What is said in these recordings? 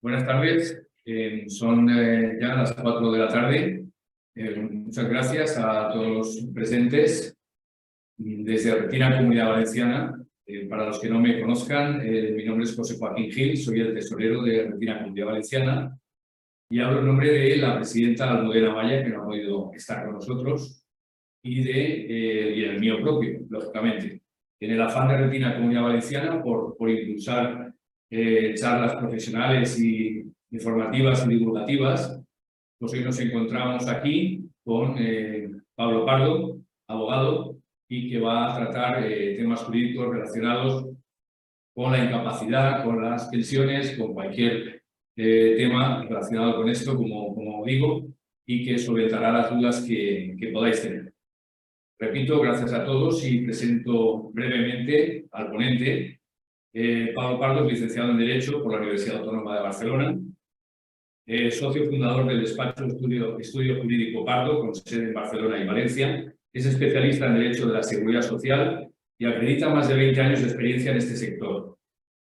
Buenas tardes, son ya las 4 de la tarde. Muchas gracias a todos los presentes desde Retina Comunidad Valenciana. Para los que no me conozcan, mi nombre es José Joaquín Gil, soy el tesorero de Retina Comunidad Valenciana y hablo en nombre de la presidenta Almudena Maya, que no ha podido estar con nosotros, y el mío propio, lógicamente. En el afán de Retina Comunidad Valenciana por impulsar charlas profesionales y informativas y divulgativas, pues hoy nos encontramos aquí con Pablo Pardo, abogado, y que va a tratar temas jurídicos relacionados con la incapacidad, con las pensiones, con cualquier tema relacionado con esto, como digo, y que solventará las dudas que podáis tener. Repito, gracias a todos y presento brevemente al ponente. Pablo Pardo es licenciado en Derecho por la Universidad Autónoma de Barcelona, socio fundador del despacho Estudio Jurídico Pardo, con sede en Barcelona y Valencia. Es especialista en Derecho de la Seguridad Social y acredita más de 20 años de experiencia en este sector,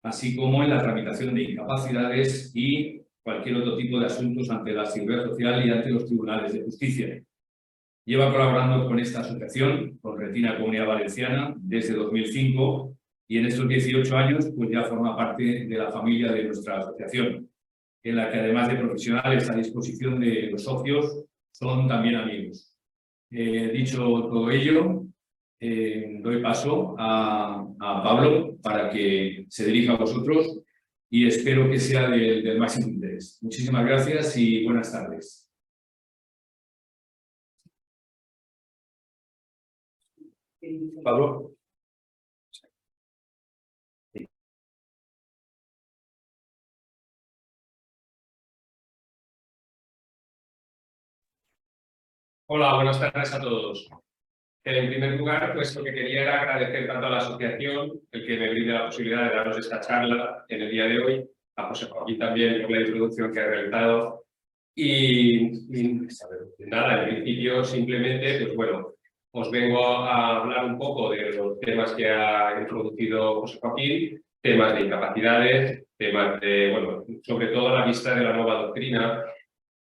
así como en la tramitación de incapacidades y cualquier otro tipo de asuntos ante la Seguridad Social y ante los tribunales de justicia. Lleva colaborando con esta asociación, con Retina Comunidad Valenciana, desde 2005 y en estos 18 años pues ya forma parte de la familia de nuestra asociación, en la que además de profesionales a disposición de los socios, son también amigos. Dicho todo ello, doy paso a Pablo para que se dirija a vosotros y espero que sea del máximo interés. Muchísimas gracias y buenas tardes. Pablo. Hola, buenas tardes a todos. En primer lugar, pues lo que quería era agradecer tanto a la asociación el que me brinde la posibilidad de daros esta charla en el día de hoy, a José Joaquín también por la introducción que ha realizado. Y nada, en principio simplemente, pues bueno, os vengo a hablar un poco de los temas que ha introducido José Joaquín, temas de incapacidades, temas de, bueno, sobre todo a la vista de la nueva doctrina,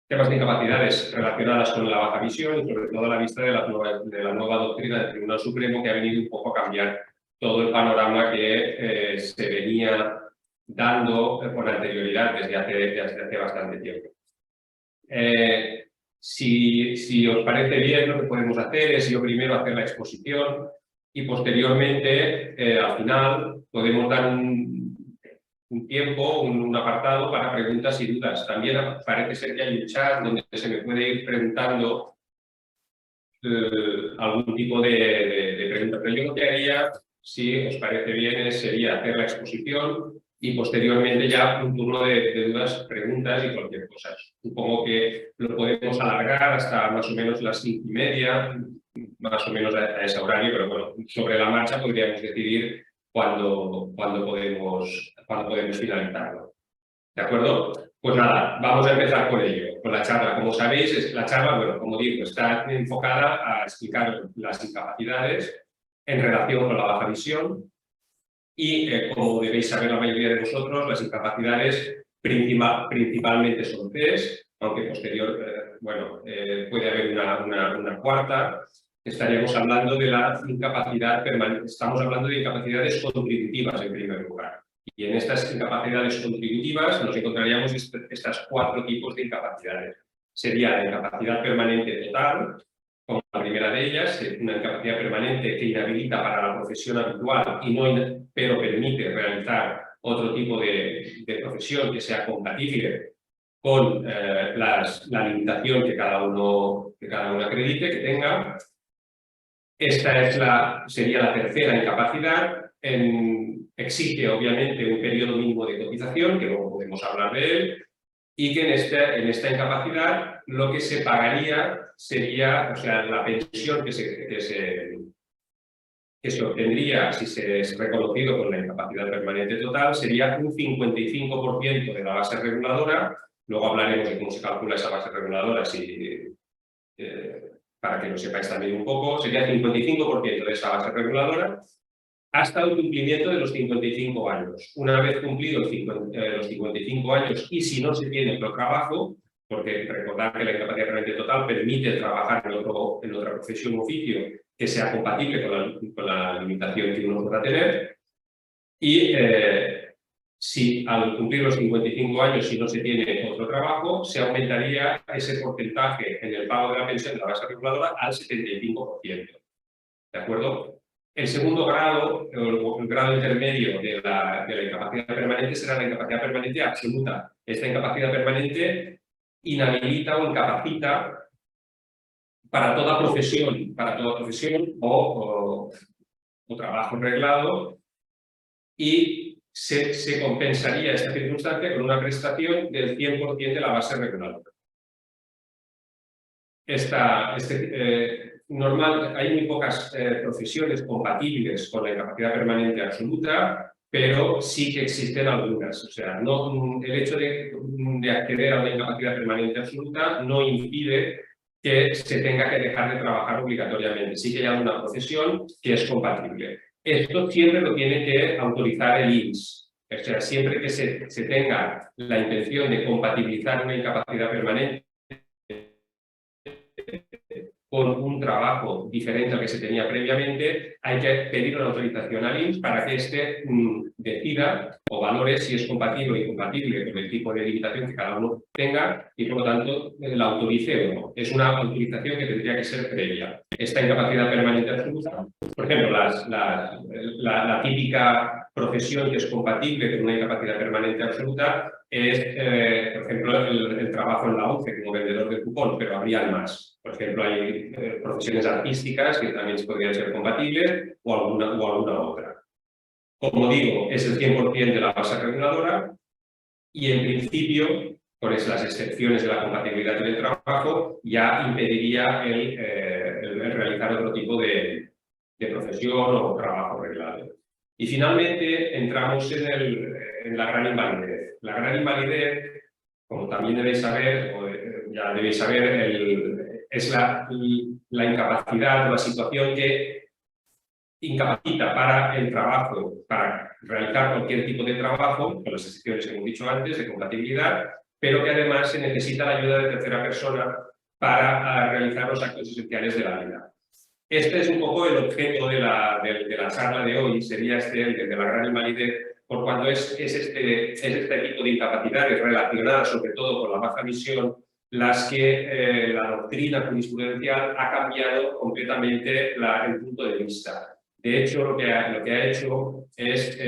temas de incapacidades relacionadas con la baja visión y sobre todo a la vista de la nueva doctrina del Tribunal Supremo, que ha venido un poco a cambiar todo el panorama que se venía dando con anterioridad desde hace bastante tiempo. Si os parece bien, lo que podemos hacer es yo primero hacer la exposición y posteriormente, al final, podemos dar un tiempo, un apartado para preguntas y dudas. También parece ser que hay un chat donde se me puede ir preguntando algún tipo de pregunta. Pero yo lo que haría, si os parece bien, sería hacer la exposición y posteriormente ya un turno de dudas, preguntas y cualquier cosa. Supongo que lo podemos alargar hasta más o menos las 5:30, más o menos a ese horario, pero bueno, sobre la marcha podríamos decidir cuándo podemos finalizarlo. ¿De acuerdo? Pues nada, vamos a empezar con ello, con la charla. Como sabéis, la charla, bueno, como digo, está enfocada a explicar las incapacidades en relación con la baja visión y, como debéis saber la mayoría de vosotros, las incapacidades principalmente son tres, aunque posterior, puede haber una cuarta. Estaríamos hablando de la incapacidad permanente. Estamos hablando de incapacidades contributivas en primer lugar. Y en estas incapacidades contributivas nos encontraríamos estos 4 tipos de incapacidades. Sería la incapacidad permanente total, como la primera de ellas, una incapacidad permanente que inhabilita para la profesión habitual, pero permite realizar otro tipo de profesión que sea compatible con la limitación que cada uno acredite que tenga. Esta sería la tercera incapacidad. Exige, obviamente, un periodo mínimo de cotización, que luego podemos hablar de él, y que en esta incapacidad lo que se pagaría sería, o sea, la pensión que se obtendría si se es reconocido con la incapacidad permanente total sería un 55% de la base reguladora. Luego hablaremos de cómo se calcula esa base reguladora, para que lo sepáis también un poco. Sería 55% de esa base reguladora hasta el cumplimiento de los 55 años. Una vez cumplidos los 55 años y si no se tiene otro trabajo, porque recordar que la incapacidad permanente total permite trabajar en otra profesión o oficio que sea compatible con la limitación que uno pueda tener, y si al cumplir los 55 años, si no se tiene otro trabajo, se aumentaría ese porcentaje en el pago de la pensión de la base reguladora al 75%. ¿De acuerdo? El segundo grado, el grado intermedio de la incapacidad permanente será la incapacidad permanente absoluta. Esta incapacidad permanente inhabilita o incapacita para toda profesión o trabajo reglado, y se compensaría esta circunstancia con una prestación del 100% de la base reguladora. Normal, hay muy pocas profesiones compatibles con la incapacidad permanente absoluta, pero sí que existen algunas. O sea, el hecho de acceder a una incapacidad permanente absoluta no impide que se tenga que dejar de trabajar obligatoriamente. Sí que hay alguna profesión que es compatible. Esto siempre lo tiene que autorizar el INS. O sea, siempre que se tenga la intención de compatibilizar una incapacidad permanente con un trabajo diferente al que se tenía previamente, hay que pedir una autorización al INS para que éste decida o valore si es compatible o incompatible con el tipo de limitación que cada uno tenga y, por lo tanto, la autorice o no. Es una autorización que tendría que ser previa. Esta incapacidad permanente absoluta, por ejemplo, la típica profesión que es compatible con una incapacidad permanente absoluta es, por ejemplo, el trabajo en la ONCE como vendedor de cupón, pero habría más. Por ejemplo, hay profesiones artísticas que también podrían ser compatibles o alguna otra. Como digo, es el 100% de la base reguladora y, en principio, con las excepciones de la compatibilidad del trabajo, ya impediría el realizar otro tipo de profesión o trabajo reglado. Y, finalmente, entramos en la gran invalidez. La gran invalidez, como también debéis saber, es la incapacidad o la situación que incapacita para el trabajo, para realizar cualquier tipo de trabajo, con las excepciones que hemos dicho antes, de compatibilidad, pero que además se necesita la ayuda de tercera persona para realizar los actos esenciales de la vida. Este es un poco el objeto de la charla de hoy, sería el de la gran invalidez, por cuanto es este tipo de incapacidades relacionadas sobre todo con la baja visión las que la doctrina jurisprudencial ha cambiado completamente el punto de vista. De hecho, lo que ha hecho es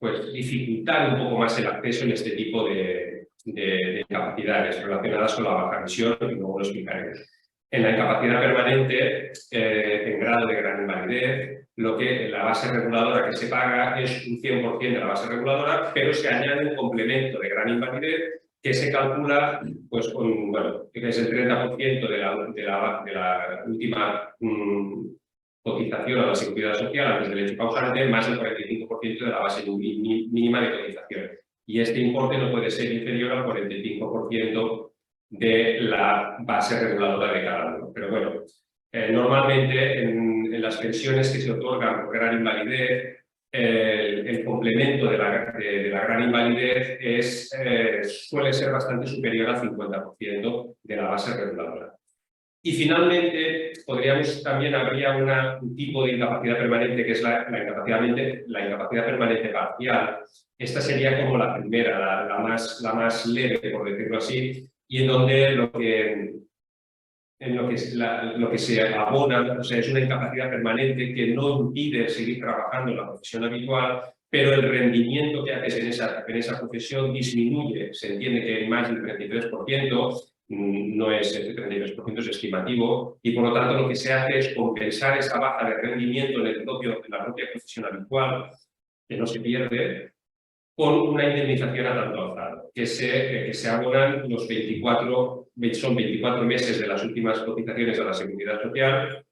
pues dificultar un poco más el acceso en este tipo de incapacidades relacionadas con la baja visión, y luego lo explicaré. En la incapacidad permanente, en grado de gran invalidez, la base reguladora que se paga es un 100% de la base reguladora, pero se añade un complemento de gran invalidez que se calcula pues, que es el 30% de la última cotización a la Seguridad Social antes del hecho causante, más el 45% de la base mínima de cotización. Y este importe no puede ser inferior al 45% de la base reguladora de cada uno. Pero bueno, normalmente en las pensiones que se otorgan por gran invalidez, el complemento de la gran invalidez suele ser bastante superior al 50% de la base reguladora. Y finalmente, habría un tipo de incapacidad permanente que es la incapacidad permanente parcial. Esta sería como la primera, la más leve, por decirlo así, y en donde lo que se abona, o sea, es una incapacidad permanente que no impide seguir trabajando en la profesión habitual, pero el rendimiento que haces en esa profesión disminuye. Se entiende que hay más del 33%, no es el 33%, es estimativo, y por lo tanto lo que se hace es compensar esa baja de rendimiento en la propia profesión habitual, que no se pierde, con una indemnización a tanto alzado, que se abonan los 24 meses de las últimas cotizaciones a la Seguridad Social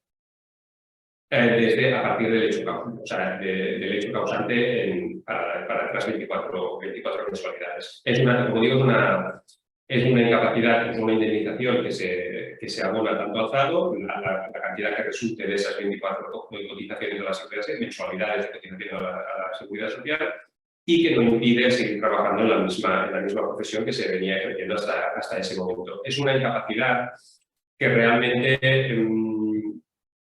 a partir del hecho causante, o sea, del hecho causante para las 24 mensualidades. Como digo, Es una incapacidad, es una indemnización que se abona tanto al SADO, la cantidad que resulte de esas 24 cotizaciones de la Seguridad Social, mensualidades de cotizaciones a la Seguridad Social, y que no impide seguir trabajando en la misma profesión que se venía ejerciendo hasta ese momento. Es una incapacidad que realmente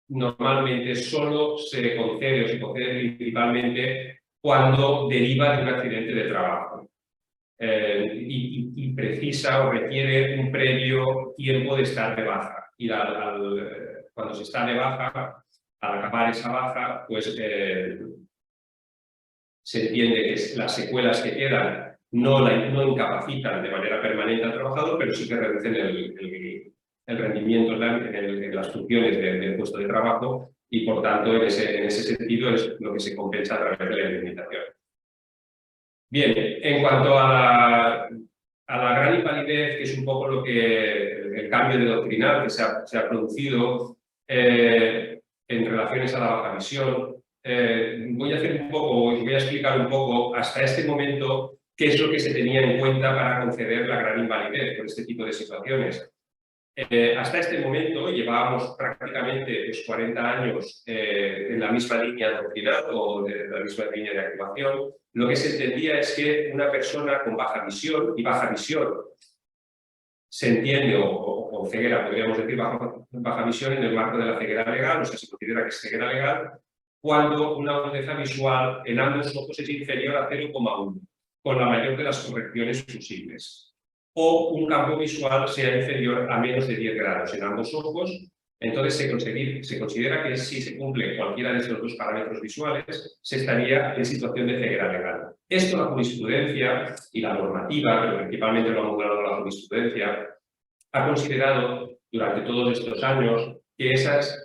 normalmente solo se concede o se concede principalmente cuando deriva de un accidente de trabajo. Y precisa o requiere un previo tiempo de estar de baja. Y cuando se está de baja, al acabar esa baja, pues se entiende que las secuelas que quedan no incapacitan de manera permanente al trabajador, pero sí que reducen el rendimiento en las funciones del puesto de trabajo y, por tanto, en ese sentido es lo que se compensa a través de la indemnización. Bien, en cuanto a la gran invalidez, que es un poco el cambio de doctrinal que se ha producido en relaciones a la baja visión, voy a explicar un poco hasta este momento qué es lo que se tenía en cuenta para conceder la gran invalidez por este tipo de situaciones. Hasta este momento llevábamos prácticamente 40 años en la misma línea doctrinal o de la misma línea de actuación. Lo que se entendía es que una persona con baja visión, y baja visión se entiende, o con ceguera, podríamos decir baja visión en el marco de la ceguera legal, o sea, se considera que es ceguera legal, cuando una agudeza visual en ambos ojos es inferior a 0,1, con la mayor de las correcciones posibles. O un campo visual sea inferior a menos de 10 grados en ambos ojos, entonces se considera que si se cumple cualquiera de estos dos parámetros visuales, se estaría en situación de ceguera legal. Esto la jurisprudencia y la normativa, pero principalmente lo ha modulado la jurisprudencia, ha considerado durante todos estos años que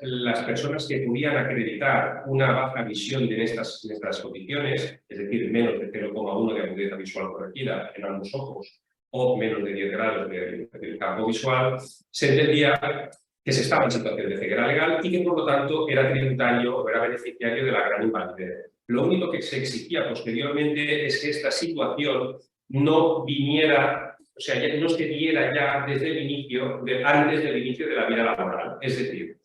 las personas que podían acreditar una baja visión en estas condiciones, es decir, menos de 0,1 de agudeza visual corregida en ambos ojos, o menos de 10 grados del campo visual, se entendía que se estaba en situación de ceguera legal y que, por lo tanto, era tributario o era beneficiario de la gran invalidez. Lo único que se exigía posteriormente es que esta situación no viniera, o sea, no se diera ya desde el inicio, antes del inicio de la vida laboral. Es decir,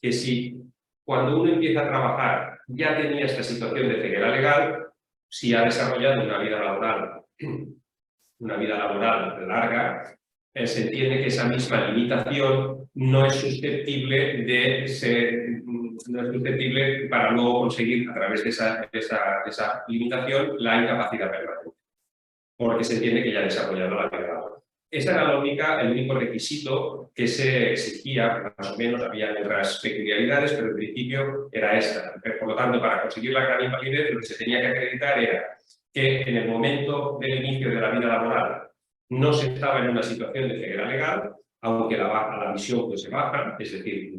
que si cuando uno empieza a trabajar ya tenía esta situación de ceguera legal, si ha desarrollado una vida laboral larga, se entiende que esa misma limitación no es susceptible para luego conseguir a través de esa limitación la incapacidad permanente, porque se entiende que ya ha desarrollado la vida laboral. Este era el único requisito que se exigía, más o menos, había otras peculiaridades, pero en principio era esta. Por lo tanto, para conseguir la gran invalidez, lo que se tenía que acreditar era que en el momento del inicio de la vida laboral no se estaba en una situación de ceguera legal, aunque la visión fuese baja, es decir,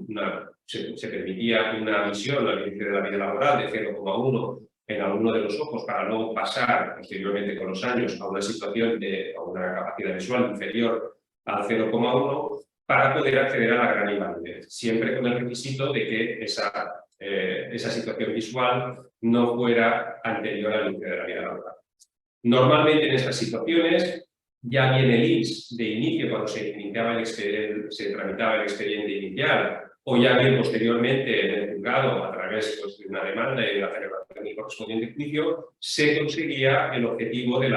se permitía una visión al inicio de la vida laboral de 0,1 en alguno de los ojos para luego pasar posteriormente con los años a una situación a una capacidad visual inferior al 0,1 para poder acceder a la gran invalidez, siempre con el requisito de que esa situación visual no fuera anterior al inicio de la vida laboral. Normalmente en estas situaciones ya viene el INS de inicio cuando se tramitaba el expediente inicial, o ya bien posteriormente en el juzgado a través de una demanda y de la celebración del correspondiente juicio, se conseguía el objetivo de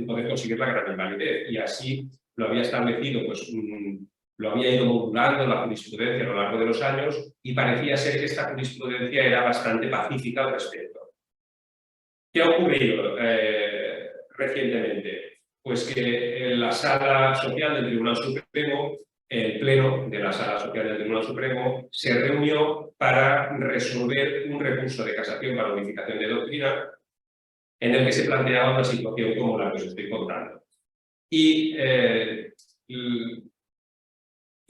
poder conseguir la gran invalidez. Y así lo había establecido, lo había ido modulando la jurisprudencia a lo largo de los años y parecía ser que esta jurisprudencia era bastante pacífica al respecto. ¿Qué ha ocurrido recientemente? Pues que en la Sala Social del Tribunal Supremo, el Pleno de la Sala Social del Tribunal Supremo se reunió para resolver un recurso de casación para unificación de doctrina en el que se planteaba una situación como la que os estoy contando. Y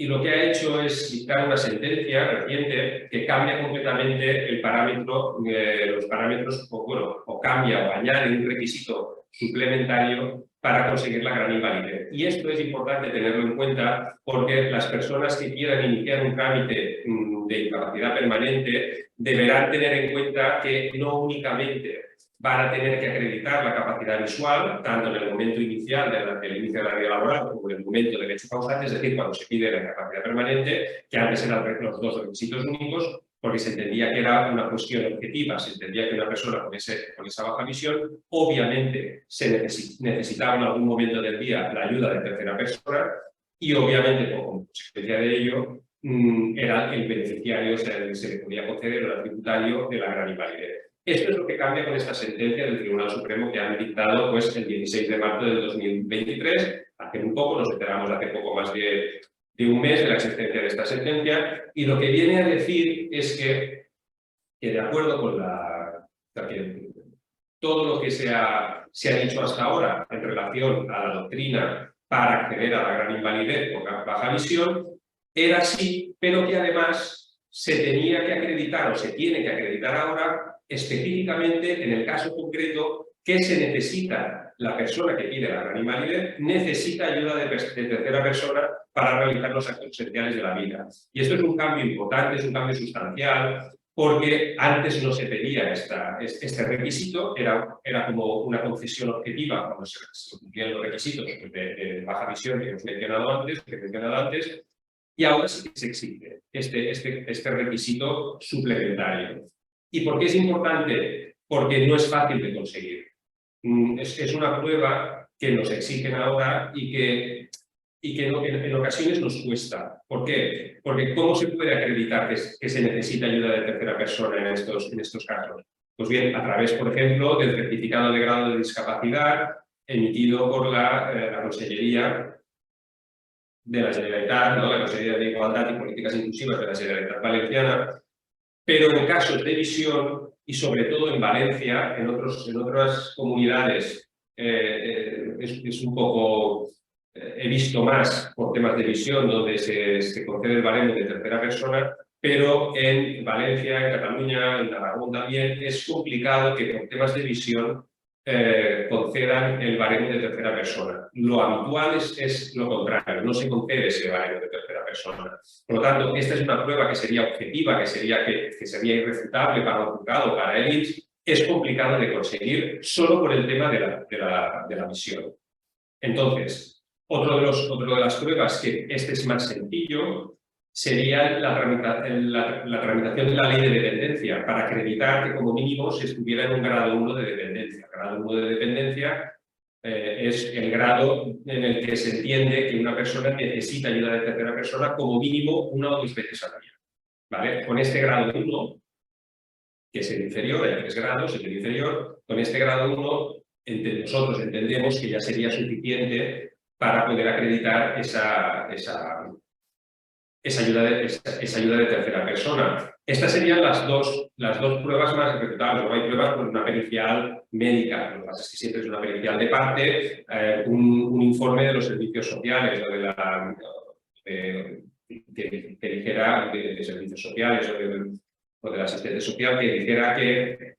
lo que ha hecho es dictar una sentencia reciente que cambia completamente el parámetro, los parámetros, o cambia o añade un requisito suplementario para conseguir la gran invalidez. Y esto es importante tenerlo en cuenta porque las personas que quieran iniciar un trámite de incapacidad permanente deberán tener en cuenta que no únicamente van a tener que acreditar la capacidad visual, tanto en el momento inicial del inicio de la vida laboral como en el momento del hecho causante, es decir, cuando se pide la incapacidad permanente, que antes eran los dos requisitos únicos, porque se entendía que era una cuestión objetiva, se entendía que una persona con esa baja visión, obviamente se necesitaba en algún momento del día la ayuda de tercera persona y obviamente como consecuencia de ello era el beneficiario, o sea, se le podía conceder el tributario de la gran invalidez. Esto es lo que cambia con esta sentencia del Tribunal Supremo que han dictado pues, el 16 de marzo del 2023, hace muy poco, nos enteramos hace poco más de un mes de la existencia de esta sentencia, y lo que viene a decir es que de acuerdo con todo lo que se ha dicho hasta ahora en relación a la doctrina para acceder a la gran invalidez o baja visión, era así, pero que además se tenía que acreditar o se tiene que acreditar ahora específicamente en el caso concreto que se necesita la persona que pide la gran invalidez, necesita ayuda de tercera persona para realizar los actos esenciales de la vida. Y esto es un cambio importante, es un cambio sustancial, porque antes no se pedía este requisito, era como una concesión objetiva cuando se cumplían los requisitos de baja visión que hemos mencionado antes, y ahora sí que se exige este requisito suplementario. ¿Y por qué es importante? Porque no es fácil de conseguir. Es una prueba que nos exigen ahora y que en ocasiones nos cuesta. ¿Por qué? Porque ¿cómo se puede acreditar que se necesita ayuda de tercera persona en estos casos? Pues bien, a través, por ejemplo, del certificado de grado de discapacidad emitido por la Consellería de la Generalitat, ¿no? La Consellería de Igualdad y Políticas Inclusivas de la Generalitat Valenciana, pero en casos de visión, y sobre todo en Valencia, en otras comunidades, es un poco, he visto más por temas de visión, donde se concede el baremo de tercera persona, pero en Valencia, en Cataluña, en Aragón también, es complicado que por temas de visión concedan el baremo de tercera persona. Lo habitual es lo contrario, no se concede ese baremo de tercera persona. Por lo tanto, esta es una prueba que sería objetiva, que sería irrefutable para un juzgado, para el INS, es complicado de conseguir solo por el tema de la visión. Entonces, otra de las pruebas que este es más sencillo sería la tramitación de la ley de dependencia para acreditar que como mínimo se estuviera en un grado 1 de dependencia. El grado 1 de dependencia es el grado en el que se entiende que una persona necesita ayuda de tercera persona como mínimo 1 o 2 veces al día. ¿Vale? Con este grado 1, que es el inferior, hay 3 grados, es el inferior, con este grado 1 nosotros entendemos que ya sería suficiente para poder acreditar esa ayuda de tercera persona. Estas serían las dos pruebas más reputables. Luego hay pruebas con una pericial médica, lo que pasa es que siempre es una pericial de parte, un informe de los servicios sociales o que dijera de servicios sociales o del asistente social que dijera que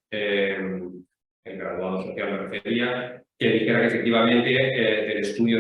el graduado social me refería, que dijera que efectivamente del estudio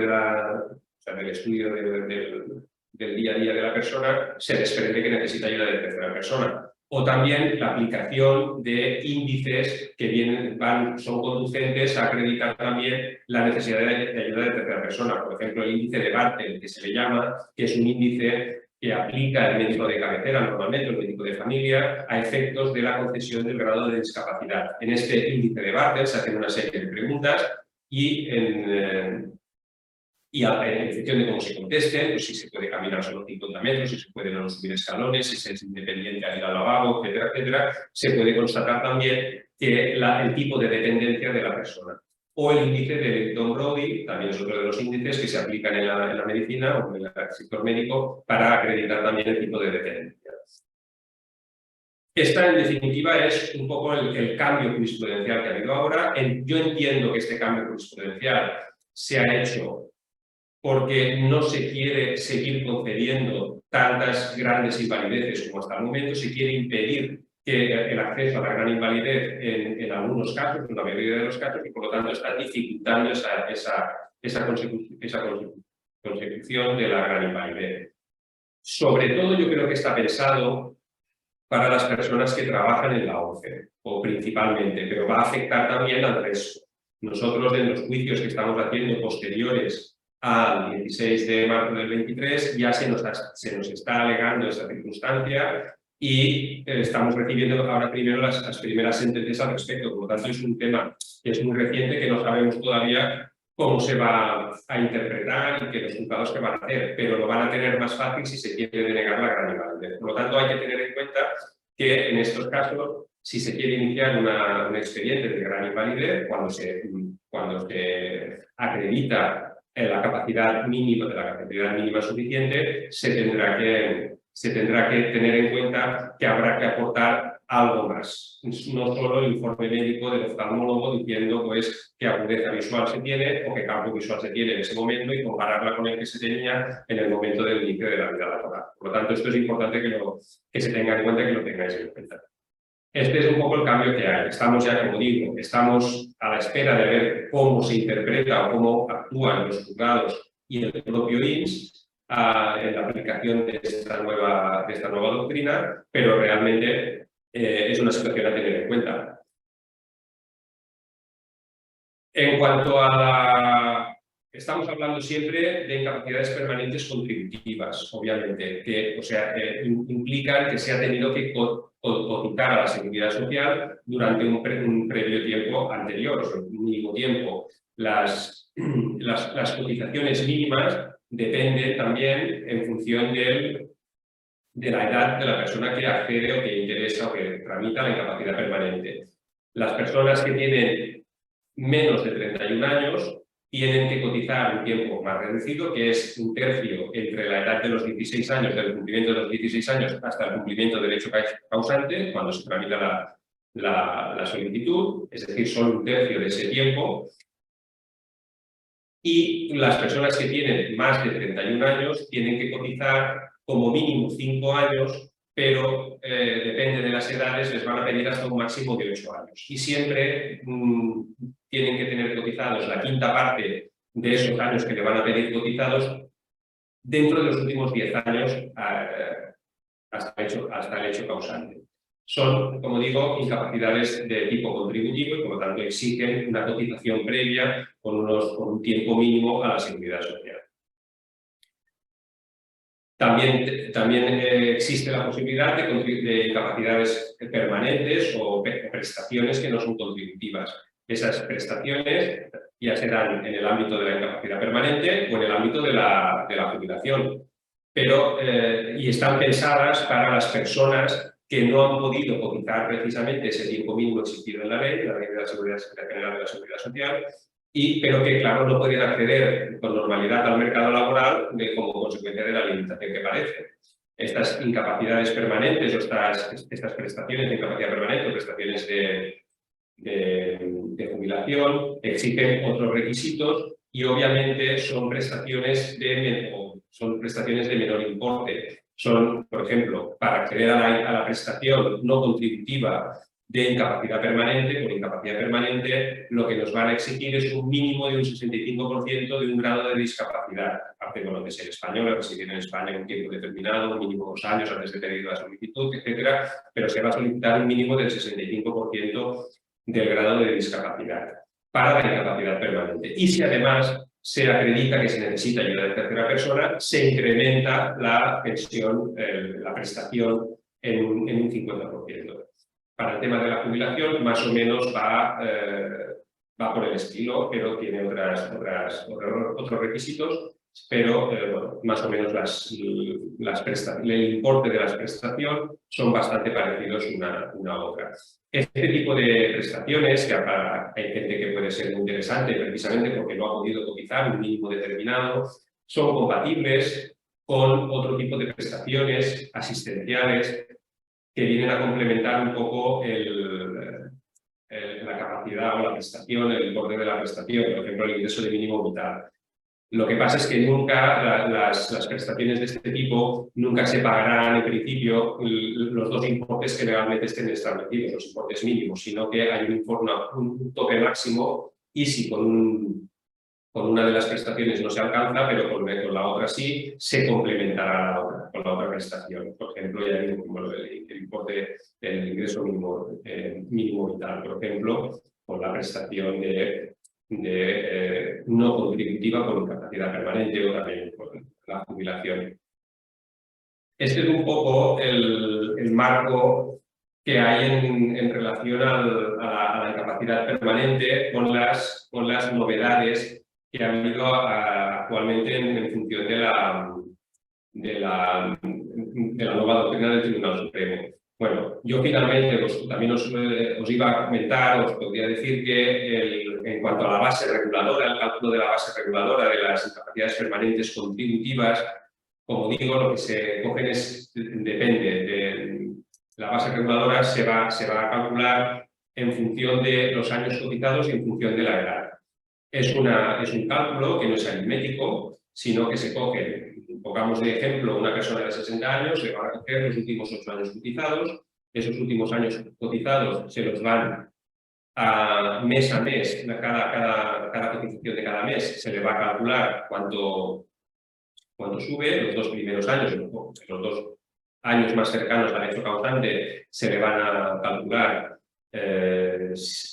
del día a día de la persona se desprende que necesita ayuda de tercera persona. O también la aplicación de índices que son conducentes a acreditar también la necesidad de ayuda de tercera persona. Por ejemplo, el índice de Bartel, que se le llama, que es un índice que aplica el médico de cabecera, normalmente el médico de familia, a efectos de la concesión del grado de discapacidad. En este índice de Bartel se hacen una serie de preguntas y en función de cómo se contesten, pues si se puede caminar solo 50 metros, si se puede no subir escalones, si se es independiente al ir al lavabo, etcétera, etcétera, se puede constatar también que el tipo de dependencia de la persona. O el índice de Don Brody, también es otro de los índices que se aplican en la medicina o en el sector médico para acreditar también el tipo de dependencia. Esta, en definitiva, es un poco el cambio jurisprudencial que ha habido ahora. Yo entiendo que este cambio jurisprudencial se ha hecho porque no se quiere seguir concediendo tantas grandes invalideces como hasta el momento, se quiere impedir el acceso a la gran invalidez en algunos casos, en la mayoría de los casos, y por lo tanto está dificultando esa consecución de la gran invalidez. Sobre todo yo creo que está pensado para las personas que trabajan en la OCDE, o principalmente, pero va a afectar también al resto. Nosotros, en los juicios que estamos haciendo posteriores al 16 de marzo del 23, ya se nos está alegando esa circunstancia y estamos recibiendo ahora primero las primeras sentencias al respecto. Por lo tanto, es un tema que es muy reciente, que no sabemos todavía cómo se va a interpretar y que los juzgados que van a hacer, pero lo van a tener más fácil si se quiere denegar la gran invalidez. Por lo tanto, hay que tener en cuenta que en estos casos, si se quiere iniciar un expediente de gran invalidez, cuando se acredita la capacidad mínima suficiente, se tendrá que tener en cuenta que habrá que aportar algo más, no solo el informe médico del oftalmólogo diciendo pues qué agudeza visual se tiene o qué campo visual se tiene en ese momento y compararla con el que se tenía en el momento del inicio de la vida laboral. Por lo tanto, esto es importante que se tenga en cuenta y que lo tengáis en cuenta. Este es un poco el cambio que hay. Estamos ya, como digo, estamos a la espera de ver cómo se interpreta o cómo actúan los juzgados y el propio INS en la aplicación de esta nueva doctrina, pero realmente es una situación a tener en cuenta. En cuanto a estamos hablando siempre de incapacidades permanentes contributivas, obviamente, que implican que se ha tenido que cotizar a la Seguridad Social durante un previo tiempo anterior, o sea, un mínimo tiempo. Las cotizaciones mínimas dependen también en función de la edad de la persona que accede o que interesa o que tramita la incapacidad permanente. Las personas que tienen menos de 31 años tienen que cotizar un tiempo más reducido, que es un tercio entre la edad de los 16 años, del cumplimiento de los 16 años, hasta el cumplimiento del hecho causante, cuando se tramita la solicitud, es decir, solo un tercio de ese tiempo. Y las personas que tienen más de 31 años tienen que cotizar como mínimo 5 años, pero depende de las edades, les van a pedir hasta un máximo de 8 años. Y siempre tienen que tener cotizados la quinta parte de esos años que le van a pedir cotizados dentro de los últimos 10 años hasta el hecho causante. Son, como digo, incapacidades de tipo contributivo y, por lo tanto, exigen una cotización previa con un tiempo mínimo a la Seguridad Social. También existe la posibilidad de incapacidades permanentes o prestaciones que no son contributivas. Esas prestaciones ya se dan en el ámbito de la incapacidad permanente o en el ámbito de la jubilación, y están pensadas para las personas que no han podido cotizar precisamente ese tiempo mínimo exigido en la ley de la Seguridad General de la Seguridad Social, pero que, claro, no podían acceder con normalidad al mercado laboral como consecuencia de la limitación que padecen. Estas incapacidades permanentes o estas prestaciones de incapacidad permanente o prestaciones de jubilación exigen otros requisitos y, obviamente, son prestaciones de menor importe. Son, por ejemplo, para acceder a la prestación no contributiva de incapacidad permanente, con incapacidad permanente lo que nos van a exigir es un mínimo de un 65% de un grado de discapacidad, aparte de ser español, residir en España un tiempo determinado, mínimo 2 años antes de pedir la solicitud, etcétera, pero se va a solicitar un mínimo del 65% del grado de discapacidad para la incapacidad permanente. Y si además se acredita que se necesita ayuda de tercera persona, se incrementa la pensión, la prestación en un 50%. Para el tema de la jubilación, más o menos va por el estilo, pero tiene otros requisitos, pero bueno, más o menos el importe de las prestaciones son bastante parecidos una a otra. Este tipo de prestaciones, que hay gente que puede ser muy interesante precisamente porque no ha podido cotizar un mínimo determinado, son compatibles con otro tipo de prestaciones asistenciales que vienen a complementar un poco la capacidad o la prestación, el importe de la prestación, por ejemplo, el ingreso de mínimo vital. Lo que pasa es que nunca las prestaciones de este tipo nunca se pagarán en principio los dos importes que legalmente estén establecidos, los importes mínimos, sino que hay un tope máximo y si con con una de las prestaciones no se alcanza, pero con la otra sí, se complementará con la otra prestación. Por ejemplo, ya digo, como el importe del ingreso mínimo vital, por ejemplo, con la prestación de no contributiva por incapacidad permanente o también por la jubilación. Este es un poco el marco que hay en relación a la incapacidad permanente con las novedades que ha habido actualmente en función de la nueva doctrina del Tribunal Supremo. Bueno, yo finalmente también os iba a comentar, os podría decir que en cuanto a la base reguladora, el cálculo de la base reguladora de las incapacidades permanentes contributivas, como digo, lo que se cogen depende de la base reguladora, se va a calcular en función de los años cotizados y en función de la edad. Es un cálculo que no es aritmético, sino que se coge, pongamos de ejemplo, una persona de 60 años, se van a coger los últimos 8 años cotizados, esos últimos años cotizados se los van a mes, cada cotización de cada mes se le va a calcular cuánto sube, los 2 primeros años, los 2 años más cercanos al hecho causante se le van a calcular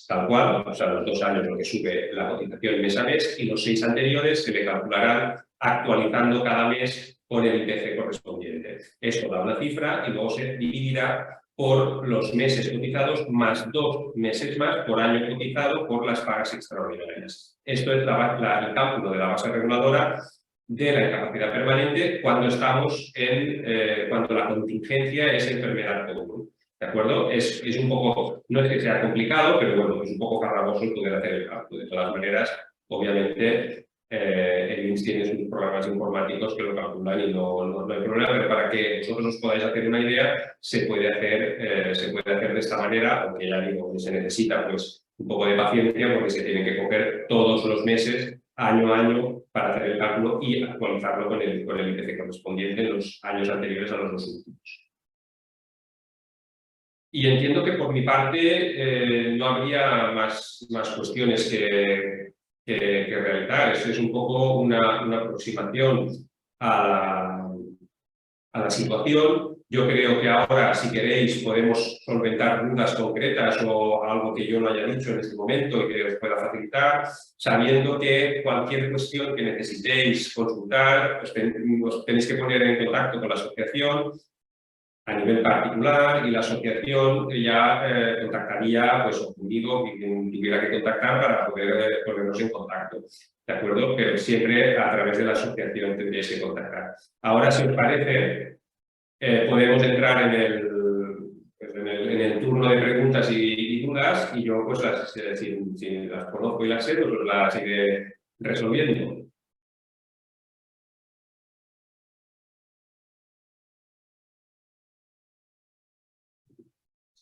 tal cual, o sea, los 2 años lo que sube la cotización mes a mes, y los 6 anteriores se le calcularán actualizando cada mes con el IPC correspondiente. Esto da una cifra y luego se dividirá por los meses cotizados más 2 meses más por año cotizado por las pagas extraordinarias. Esto es el cálculo de la base reguladora de la incapacidad permanente cuando estamos cuando la contingencia es enfermedad común. ¿De acuerdo? Es un poco, no es que sea complicado, pero bueno, es un poco farragoso el poder hacer el cálculo. De todas maneras, obviamente, el INS tiene sus programas informáticos que lo calculan y no hay problema, pero para que vosotros os podáis hacer una idea, se puede hacer de esta manera, aunque ya digo que se necesita pues un poco de paciencia porque se tienen que coger todos los meses, año a año, para hacer el cálculo y actualizarlo con el IPC correspondiente en los años anteriores a los 2 últimos. Y entiendo que por mi parte no habría más cuestiones que realizar. Esto es un poco una aproximación a la situación. Yo creo que ahora, si queréis, podemos solventar dudas concretas o algo que yo no haya dicho en este momento y que os pueda facilitar, sabiendo que cualquier cuestión que necesitéis consultar, os tenéis que poner en contacto con la asociación a nivel particular, y la asociación ya contactaría pues, conmigo, quien tuviera que contactar para poder ponernos en contacto. ¿De acuerdo? Pero siempre a través de la asociación tendréis que contactar. Ahora, si os parece, podemos entrar en el turno de preguntas y dudas, y yo pues si las conozco y las sé, pues las iré resolviendo.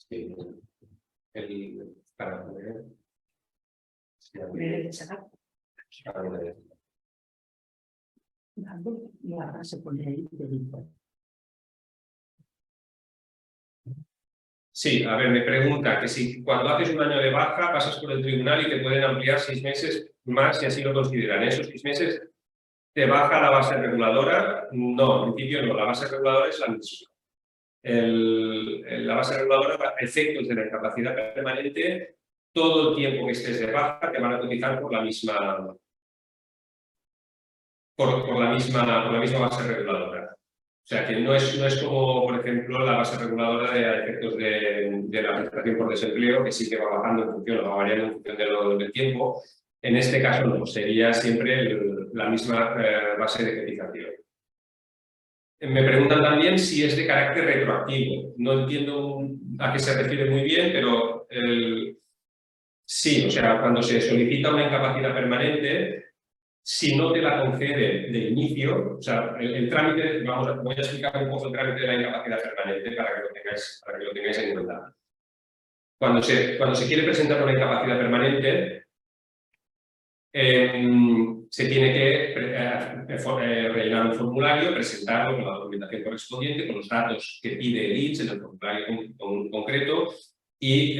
Sí. Para poder... Sí, a ver, me pregunta que si cuando haces un año de baja pasas por el tribunal y te pueden ampliar 6 meses más si así lo consideran. ¿Esos 6 meses te baja la base reguladora? No, en principio no, la base reguladora es la misma. La base reguladora, para efectos de la incapacidad permanente, todo el tiempo que estés de baja te van a cotizar por la misma base reguladora. O sea, que no es como, por ejemplo, la base reguladora de efectos de la prestación por desempleo, que sí que va bajando en función, va variando en función del tiempo. En este caso no, sería siempre la misma base de cotización. Me preguntan también si es de carácter retroactivo. No entiendo a qué se refiere muy bien, pero sí, o sea, cuando se solicita una incapacidad permanente, si no te la concede de inicio, o sea, el trámite, voy a explicar un poco el trámite de la incapacidad permanente para que lo tengáis en cuenta. Cuando se quiere presentar una incapacidad permanente, se tiene que rellenar un formulario, presentarlo con la documentación correspondiente, con los datos que pide el INS en el formulario concreto, y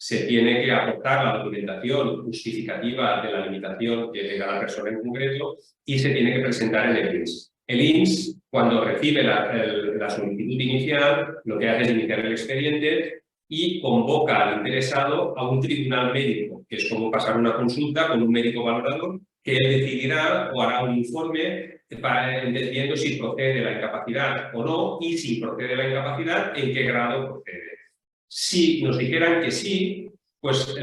se tiene que aportar la documentación justificativa de la limitación que tenga la persona en concreto y se tiene que presentar en el INS. El INS, cuando recibe la solicitud inicial, lo que hace es iniciar el expediente y convoca al interesado a un tribunal médico, que es como pasar una consulta con un médico valorador, que él decidirá o hará un informe entendiendo si procede la incapacidad o no, y si procede la incapacidad, en qué grado procede. Si nos dijeran que sí, pues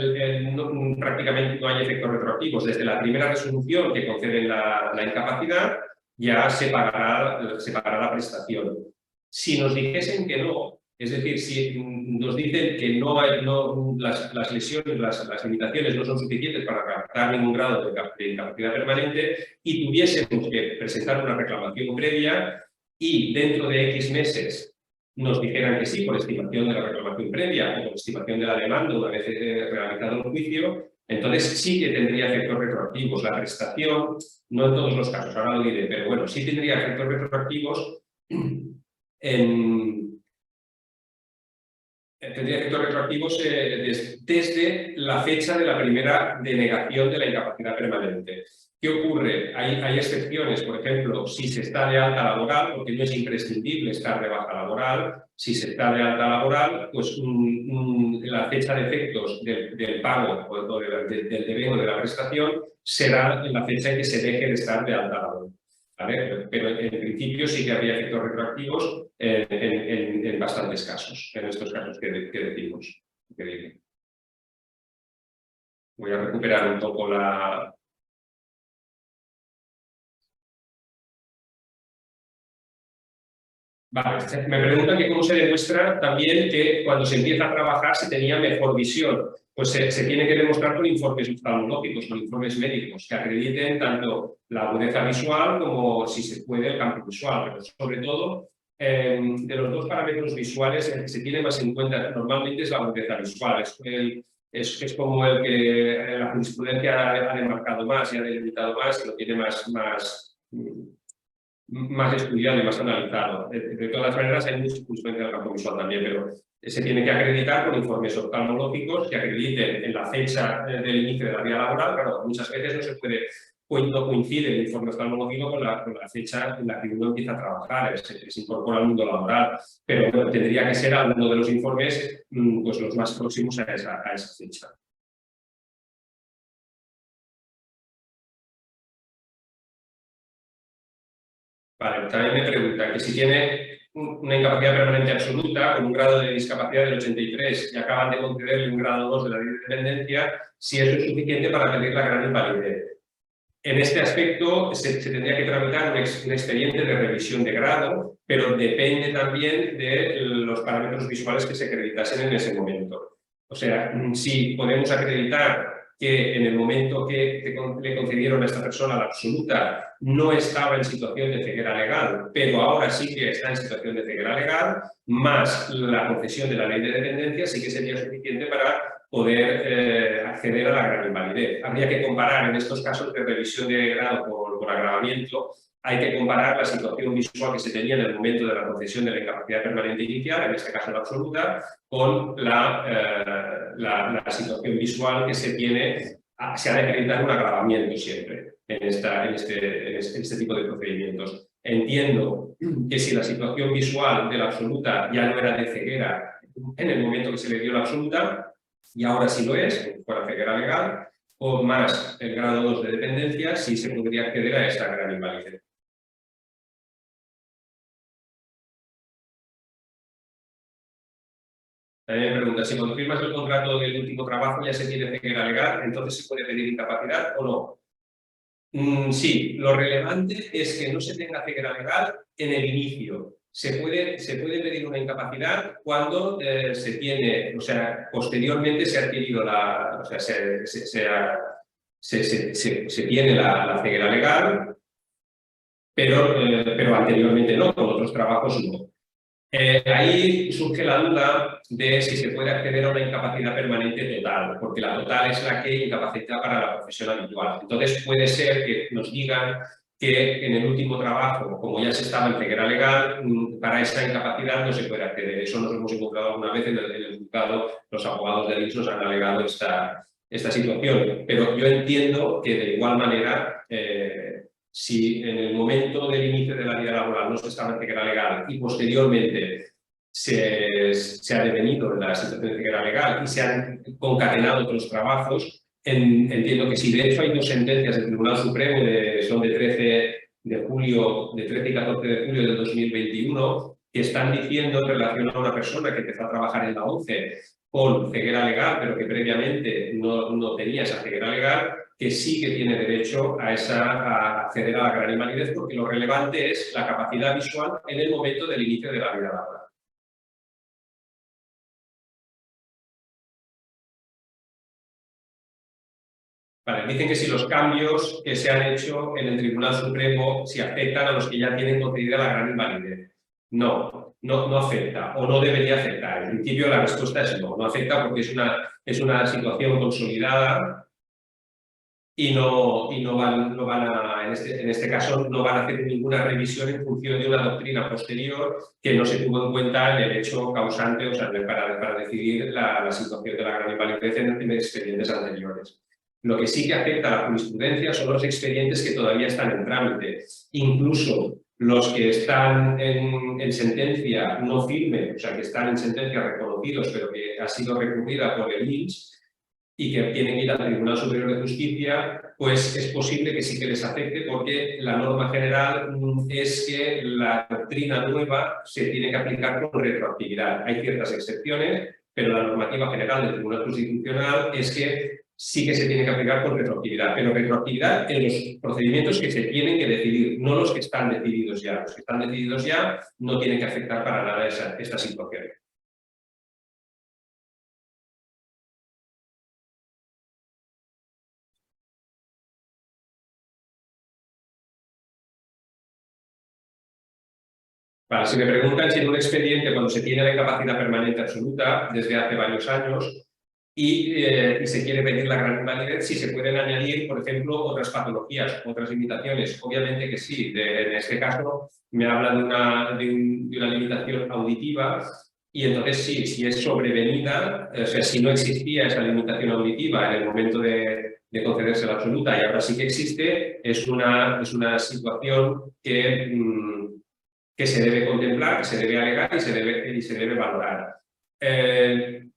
prácticamente no hay efectos retroactivos. Desde la primera resolución que concede la incapacidad, ya se pagará la prestación. Si nos dijesen que no, es decir, si nos dicen que las lesiones, las limitaciones no son suficientes para captar ningún grado de incapacidad permanente y tuviésemos que presentar una reclamación previa y dentro de X meses nos dijeran que sí por estimación de la reclamación previa o por estimación de la demanda una vez realizado el juicio, entonces sí que tendría efectos retroactivos. La prestación, no en todos los casos, ahora lo diré, pero bueno, sí tendría efectos retroactivos desde la fecha de la primera denegación de la incapacidad permanente. ¿Qué ocurre? Hay excepciones, por ejemplo, si se está de alta laboral, porque no es imprescindible estar de baja laboral. Si se está de alta laboral, pues la fecha de efectos del pago o del devengo de la prestación será en la fecha en que se deje de estar de alta laboral. ¿Vale? Pero en principio sí que habría efectos retroactivos en bastantes casos, en estos casos que decimos. Voy a recuperar un poco la... Vale, me preguntan que cómo se demuestra también que cuando se empieza a trabajar se tenía mejor visión. Pues se tiene que demostrar con informes oftalmológicos, con informes médicos, que acrediten tanto la agudeza visual como, si se puede, el campo visual. Pero sobre todo, de los dos parámetros visuales, el que se tiene más en cuenta normalmente es la agudeza visual. Es como el que la jurisprudencia ha demarcado más y ha delimitado más y lo tiene más estudiado y más analizado. De todas maneras, hay mucha jurisprudencia del campo visual también, pero se tiene que acreditar con informes oftalmológicos que acrediten en la fecha del inicio de la vida laboral. Claro, muchas veces no coincide el informe oftalmológico con la fecha en la que uno empieza a trabajar, se incorpora al mundo laboral, pero bueno, tendría que ser alguno de los informes pues los más próximos a esa fecha. Vale, también me preguntan que si tiene una incapacidad permanente absoluta con un grado de discapacidad del 83 y acaban de concederle un grado 2 de la ley de dependencia, si eso es suficiente para pedir la gran invalidez. En este aspecto se tendría que tramitar un expediente de revisión de grado, pero depende también de los parámetros visuales que se acreditasen en ese momento. O sea, si podemos acreditar que en el momento que le concedieron a esta persona la absoluta no estaba en situación de ceguera legal, pero ahora sí que está en situación de ceguera legal, más la concesión de la ley de dependencia, sí que sería suficiente para poder acceder a la gran invalidez. Habría que comparar en estos casos de revisión de grado por agravamiento, hay que comparar la situación visual que se tenía en el momento de la concesión de la incapacidad permanente inicial, en este caso la absoluta, con la situación visual que se tiene. Se ha de acreditar un agravamiento siempre en este tipo de procedimientos. Entiendo que si la situación visual de la absoluta ya no era de ceguera en el momento que se le dio la absoluta, y ahora sí lo es, fuera ceguera legal, o más el grado 2 de dependencia, sí se podría acceder a esta gran invalidez. También me pregunta, si cuando firmas el contrato del último trabajo ya se tiene ceguera legal, entonces se puede pedir incapacidad o no. Sí, lo relevante es que no se tenga ceguera legal en el inicio. Se puede pedir una incapacidad cuando se tiene, o sea, posteriormente se ha adquirido o sea, se tiene la ceguera legal, pero anteriormente no, con otros trabajos no. Ahí surge la duda de si se puede acceder a una incapacidad permanente total, porque la total es la que incapacita para la profesión habitual. Entonces puede ser que nos digan que en el último trabajo, como ya se estaba en ceguera legal, para esa incapacidad no se puede acceder. Eso nos hemos encontrado alguna vez en el juzgado, los abogados de INS nos han alegado esta situación. Pero yo entiendo que de igual manera, si en el momento del inicio de la vida laboral no se estaba en ceguera legal y posteriormente se ha devenido en la situación de ceguera legal y se han concatenado otros trabajos, entiendo que sí. De hecho, hay dos sentencias del Tribunal Supremo, son de 13 y 14 de julio del 2021, que están diciendo en relación a una persona que empezó a trabajar en la ONCE con ceguera legal, pero que previamente no tenía esa ceguera legal, que sí que tiene derecho a acceder a la gran invalidez, porque lo relevante es la capacidad visual en el momento del inicio de la vida laboral. Vale, dicen que si los cambios que se han hecho en el Tribunal Supremo si afectan a los que ya tienen concedida la gran invalidez. No afecta o no debería afectar. En principio la respuesta es no afecta porque es una situación consolidada y en este caso no van a hacer ninguna revisión en función de una doctrina posterior que no se tuvo en cuenta en el hecho causante, o sea, para decidir la situación de la gran invalidez en expedientes anteriores. Lo que sí que afecta a la jurisprudencia son los expedientes que todavía están en trámite. Incluso los que están en sentencia no firme, o sea, que están en sentencia reconocidos, pero que ha sido recurrida por el INS y que tienen que ir al Tribunal Superior de Justicia, pues es posible que sí que les afecte porque la norma general es que la doctrina nueva se tiene que aplicar con retroactividad. Hay ciertas excepciones, pero la normativa general del Tribunal Constitucional es que sí que se tiene que aplicar con retroactividad, pero retroactividad en los procedimientos que se tienen que decidir, no los que están decididos ya. Los que están decididos ya no tienen que afectar para nada esta situación. Vale, si me preguntan si en un expediente, cuando se tiene la incapacidad permanente absoluta desde hace varios años y se quiere pedir la gran invalidez, si se pueden añadir, por ejemplo, otras patologías, otras limitaciones. Obviamente que sí. En este caso me habla de una limitación auditiva y entonces sí, si es sobrevenida, o sea, si no existía esa limitación auditiva en el momento de concederse la absoluta y ahora sí que existe, es una situación que se debe contemplar, que se debe alegar y se debe valorar.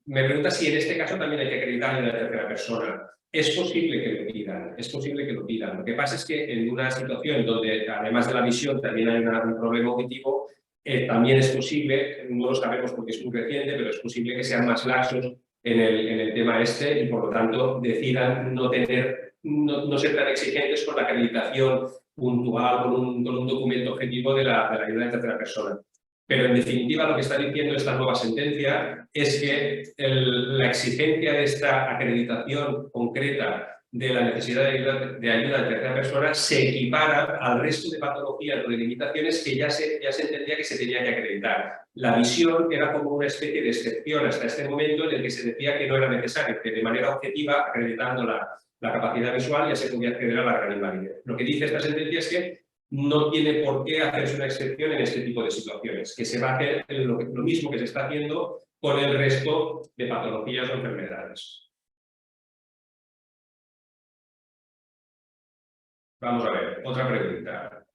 Me pregunta si en este caso también hay que acreditar en la tercera persona. Es posible que lo pidan, es posible que lo pidan. Lo que pasa es que en una situación donde, además de la visión, también hay un problema auditivo, también es posible, no lo sabemos porque es muy reciente, pero es posible que sean más laxos en el tema este y, por lo tanto, decidan no ser tan exigentes con la acreditación puntual, con un documento objetivo de la ayuda de tercera persona. Pero en definitiva lo que está diciendo esta nueva sentencia es que la exigencia de esta acreditación concreta de la necesidad de ayuda de tercera persona se equipara al resto de patologías o de limitaciones que ya se entendía que se tenía que acreditar. La visión era como una especie de excepción hasta este momento en el que se decía que no era necesario, que de manera objetiva, acreditando la capacidad visual, ya se podía acceder a la gran invalidez. Lo que dice esta sentencia es que no tiene por qué hacerse una excepción en este tipo de situaciones, que se va a hacer lo mismo que se está haciendo con el resto de patologías o enfermedades. Vamos a ver, otra pregunta.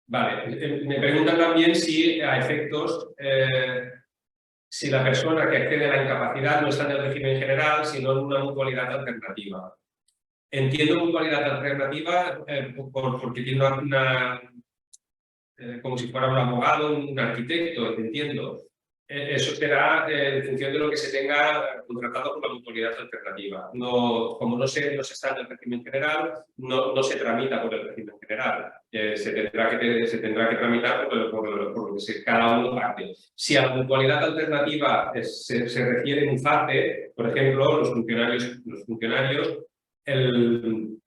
Vale, me preguntan también si a efectos, si la persona que accede a la incapacidad no está en el régimen general, sino en una mutualidad alternativa. Entiendo mutualidad alternativa porque tiene como si fuera un abogado, un arquitecto, entiendo. Eso será en función de lo que se tenga contratado por la mutualidad alternativa. Como no se está en el régimen general, no se tramita por el régimen general. Se tendrá que tramitar por lo que cada uno parte. Si a la mutualidad alternativa se refiere un FACE, por ejemplo, los funcionarios el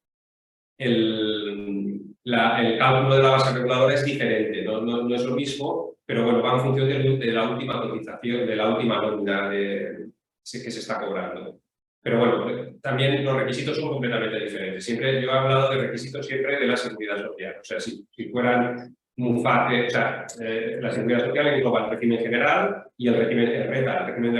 cálculo de la base reguladora es diferente, no es lo mismo, pero bueno, va en función de la última cotización, de la última nómina que se está cobrando. Pero bueno, también los requisitos son completamente diferentes. Siempre, yo he hablado de requisitos siempre de la seguridad social. O sea, si fueran muy fácil, o sea, la seguridad social engloba el régimen general y el régimen RETA, el régimen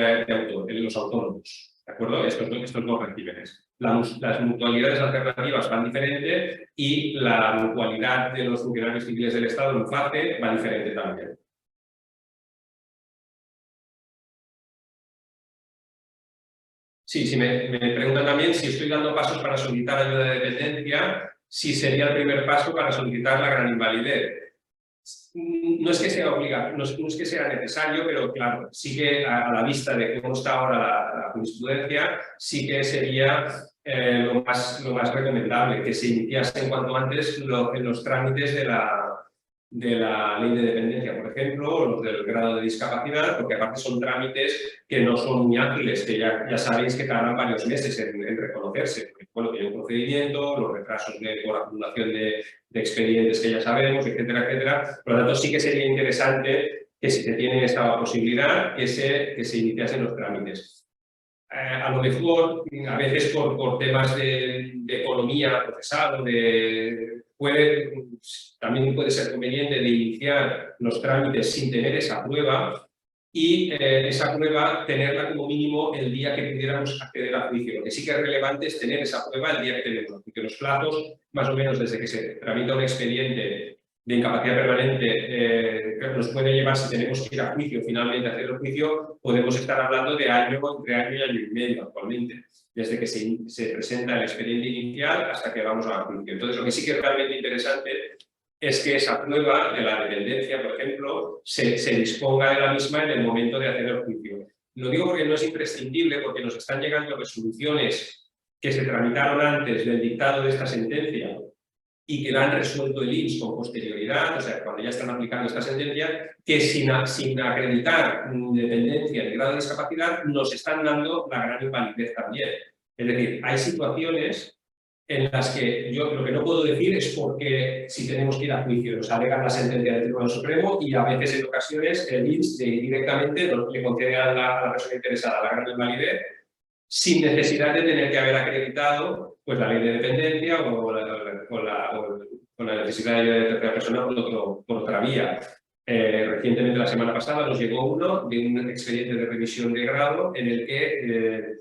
de los autónomos. ¿De acuerdo? Estos dos regímenes. Las mutualidades alternativas van diferente y la mutualidad de los funcionarios civiles del Estado, el MUFACE, va diferente también. Sí, si me preguntan también si estoy dando pasos para solicitar ayuda de dependencia, si sería el primer paso para solicitar la gran invalidez. No es que sea obligatorio, no es que sea necesario, pero claro, sí que a la vista de cómo está ahora la jurisprudencia, sí que sería lo más recomendable, que se iniciasen cuanto antes en los trámites de la ley de dependencia, por ejemplo, o los del grado de discapacidad, porque aparte son trámites que no son muy ágiles, que ya sabéis que tardan varios meses en reconocerse, porque bueno, tiene un procedimiento, los retrasos por acumulación de expedientes que ya sabemos, etcétera, etcétera. Por lo tanto, sí que sería interesante que si se tiene esta posibilidad, que se iniciasen los trámites. A lo mejor, a veces por temas de economía procesado, también puede ser conveniente de iniciar los trámites sin tener esa prueba y esa prueba tenerla como mínimo el día que pudiéramos acceder a juicio. Lo que sí que es relevante es tener esa prueba el día que tenemos, porque los plazos, más o menos desde que se tramita un expediente de incapacidad permanente, nos puede llevar, si tenemos que ir a juicio, finalmente a hacer el juicio, podemos estar hablando de entre año y año y medio actualmente, desde que se presenta el expediente inicial hasta que vamos a juicio. Entonces, lo que sí que es realmente interesante es que esa prueba de la dependencia, por ejemplo, se disponga de la misma en el momento de hacer el juicio. Lo digo porque no es imprescindible, porque nos están llegando resoluciones que se tramitaron antes del dictado de esta sentencia y que la han resuelto el INS con posterioridad, o sea, cuando ya están aplicando esta sentencia, que sin acreditar dependencia ni grado de discapacidad, nos están dando la gran invalidez también. Es decir, hay situaciones en las que yo lo que no puedo decir es porque si tenemos que ir a juicio nos alegan la sentencia del Tribunal Supremo y a veces en ocasiones el INS directamente le concede a la persona interesada la gran invalidez sin necesidad de tener que haber acreditado pues, la ley de dependencia o la necesidad de ayuda de tercera persona por otra vía. Recientemente, la semana pasada, nos llegó uno de un expediente de revisión de grado en el que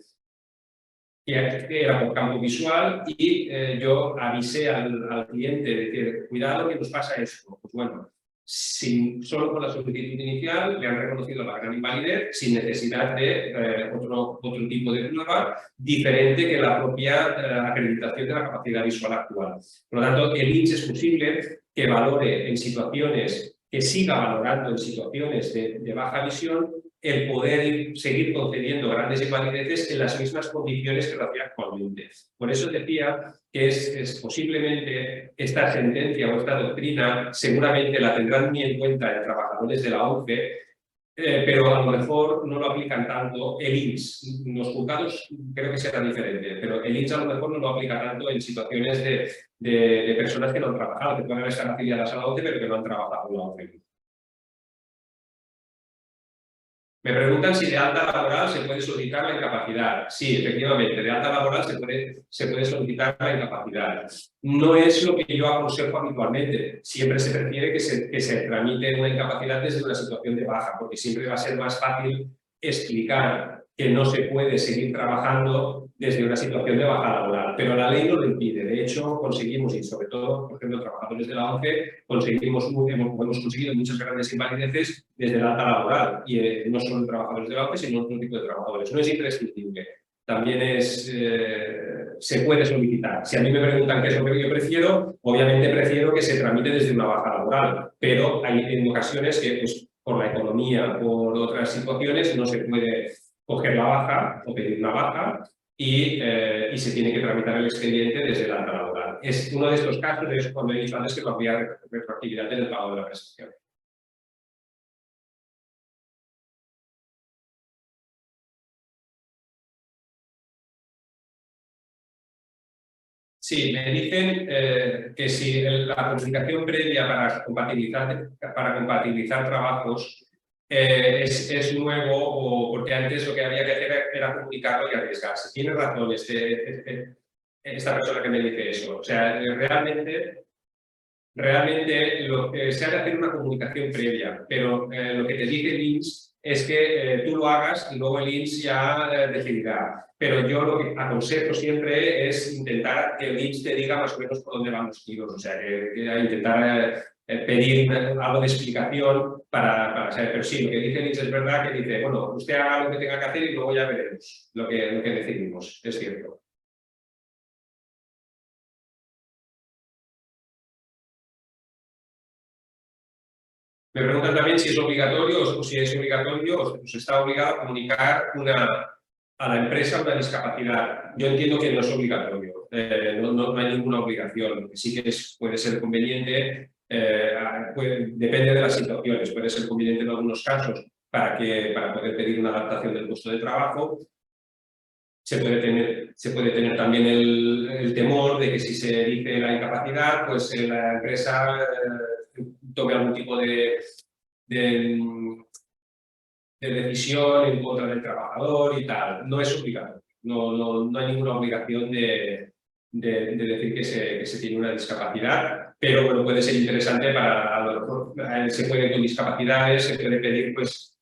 era por campo visual y yo avisé al cliente de que cuidado que nos pasa esto. Pues bueno, solo con la solicitud inicial le han reconocido la gran invalidez sin necesidad de otro tipo de prueba diferente que la propia acreditación de la capacidad visual actual. Por lo tanto, el INS es posible que valore en situaciones, que siga valorando en situaciones de baja visión el poder seguir concediendo grandes invalideces en las mismas condiciones que lo hacía actualmente. Por eso decía que es posiblemente esta sentencia o esta doctrina seguramente la tendrán muy en cuenta en trabajadores de la ONCE, pero a lo mejor no lo aplican tanto el INS. Los juzgados creo que será diferente, pero el INS a lo mejor no lo aplica tanto en situaciones de personas que no han trabajado, que pueden estar afiliadas a la ONCE, pero que no han trabajado en la ONCE. Me preguntan si de alta laboral se puede solicitar la incapacidad. Sí, efectivamente, de alta laboral se puede solicitar la incapacidad. No es lo que yo aconsejo habitualmente. Siempre se prefiere que se tramite una incapacidad desde una situación de baja, porque siempre va a ser más fácil explicar que no se puede seguir trabajando desde una situación de baja laboral. Pero la ley no lo impide. De hecho, conseguimos, y sobre todo, por ejemplo, trabajadores de la ONCE, hemos conseguido muchas grandes invalideces desde la alta laboral. Y no solo trabajadores de la ONCE, sino otro tipo de trabajadores. No es imprescindible. También se puede solicitar. Si a mí me preguntan qué es lo que yo prefiero, obviamente prefiero que se tramite desde una baja laboral. Pero hay en ocasiones que, pues, por la economía, por otras situaciones, no se puede coger la baja o pedir una baja y se tiene que tramitar el expediente desde la alta laboral. Es uno de estos casos, es cuando he dicho antes que no había retroactividad en el pago de la prestación. Sí, me dicen que si la comunicación previa para compatibilizar trabajos es nuevo, o porque antes lo que había que hacer era comunicarlo y arriesgarse. Tiene razón esta persona que me dice eso. O sea, realmente lo que se ha de hacer una comunicación previa, pero lo que te dice el INS es que tú lo hagas y luego el INS ya decidirá. Pero yo lo que aconsejo siempre es intentar que el INS te diga más o menos por dónde van los tiros, o sea, que intentar pedir algo de explicación para saber. Pero sí, lo que dice el INS es verdad, que dice, bueno, usted haga lo que tenga que hacer y luego ya veremos lo que decidimos, es cierto. Me preguntan también si es obligatorio o si es obligatorio o si está obligado a comunicar a la empresa una discapacidad. Yo entiendo que no es obligatorio, no hay ninguna obligación. Lo que sí que puede ser conveniente, depende de las situaciones, puede ser conveniente en algunos casos para poder pedir una adaptación del puesto de trabajo. Se puede tener también el temor de que si se dice la incapacidad, pues la empresa tome algún tipo de decisión en contra del trabajador y tal. No es obligatorio. No hay ninguna obligación de decir que se tiene una discapacidad, pero bueno, puede ser interesante para, a lo mejor, se puede con discapacidades, se puede pedir pues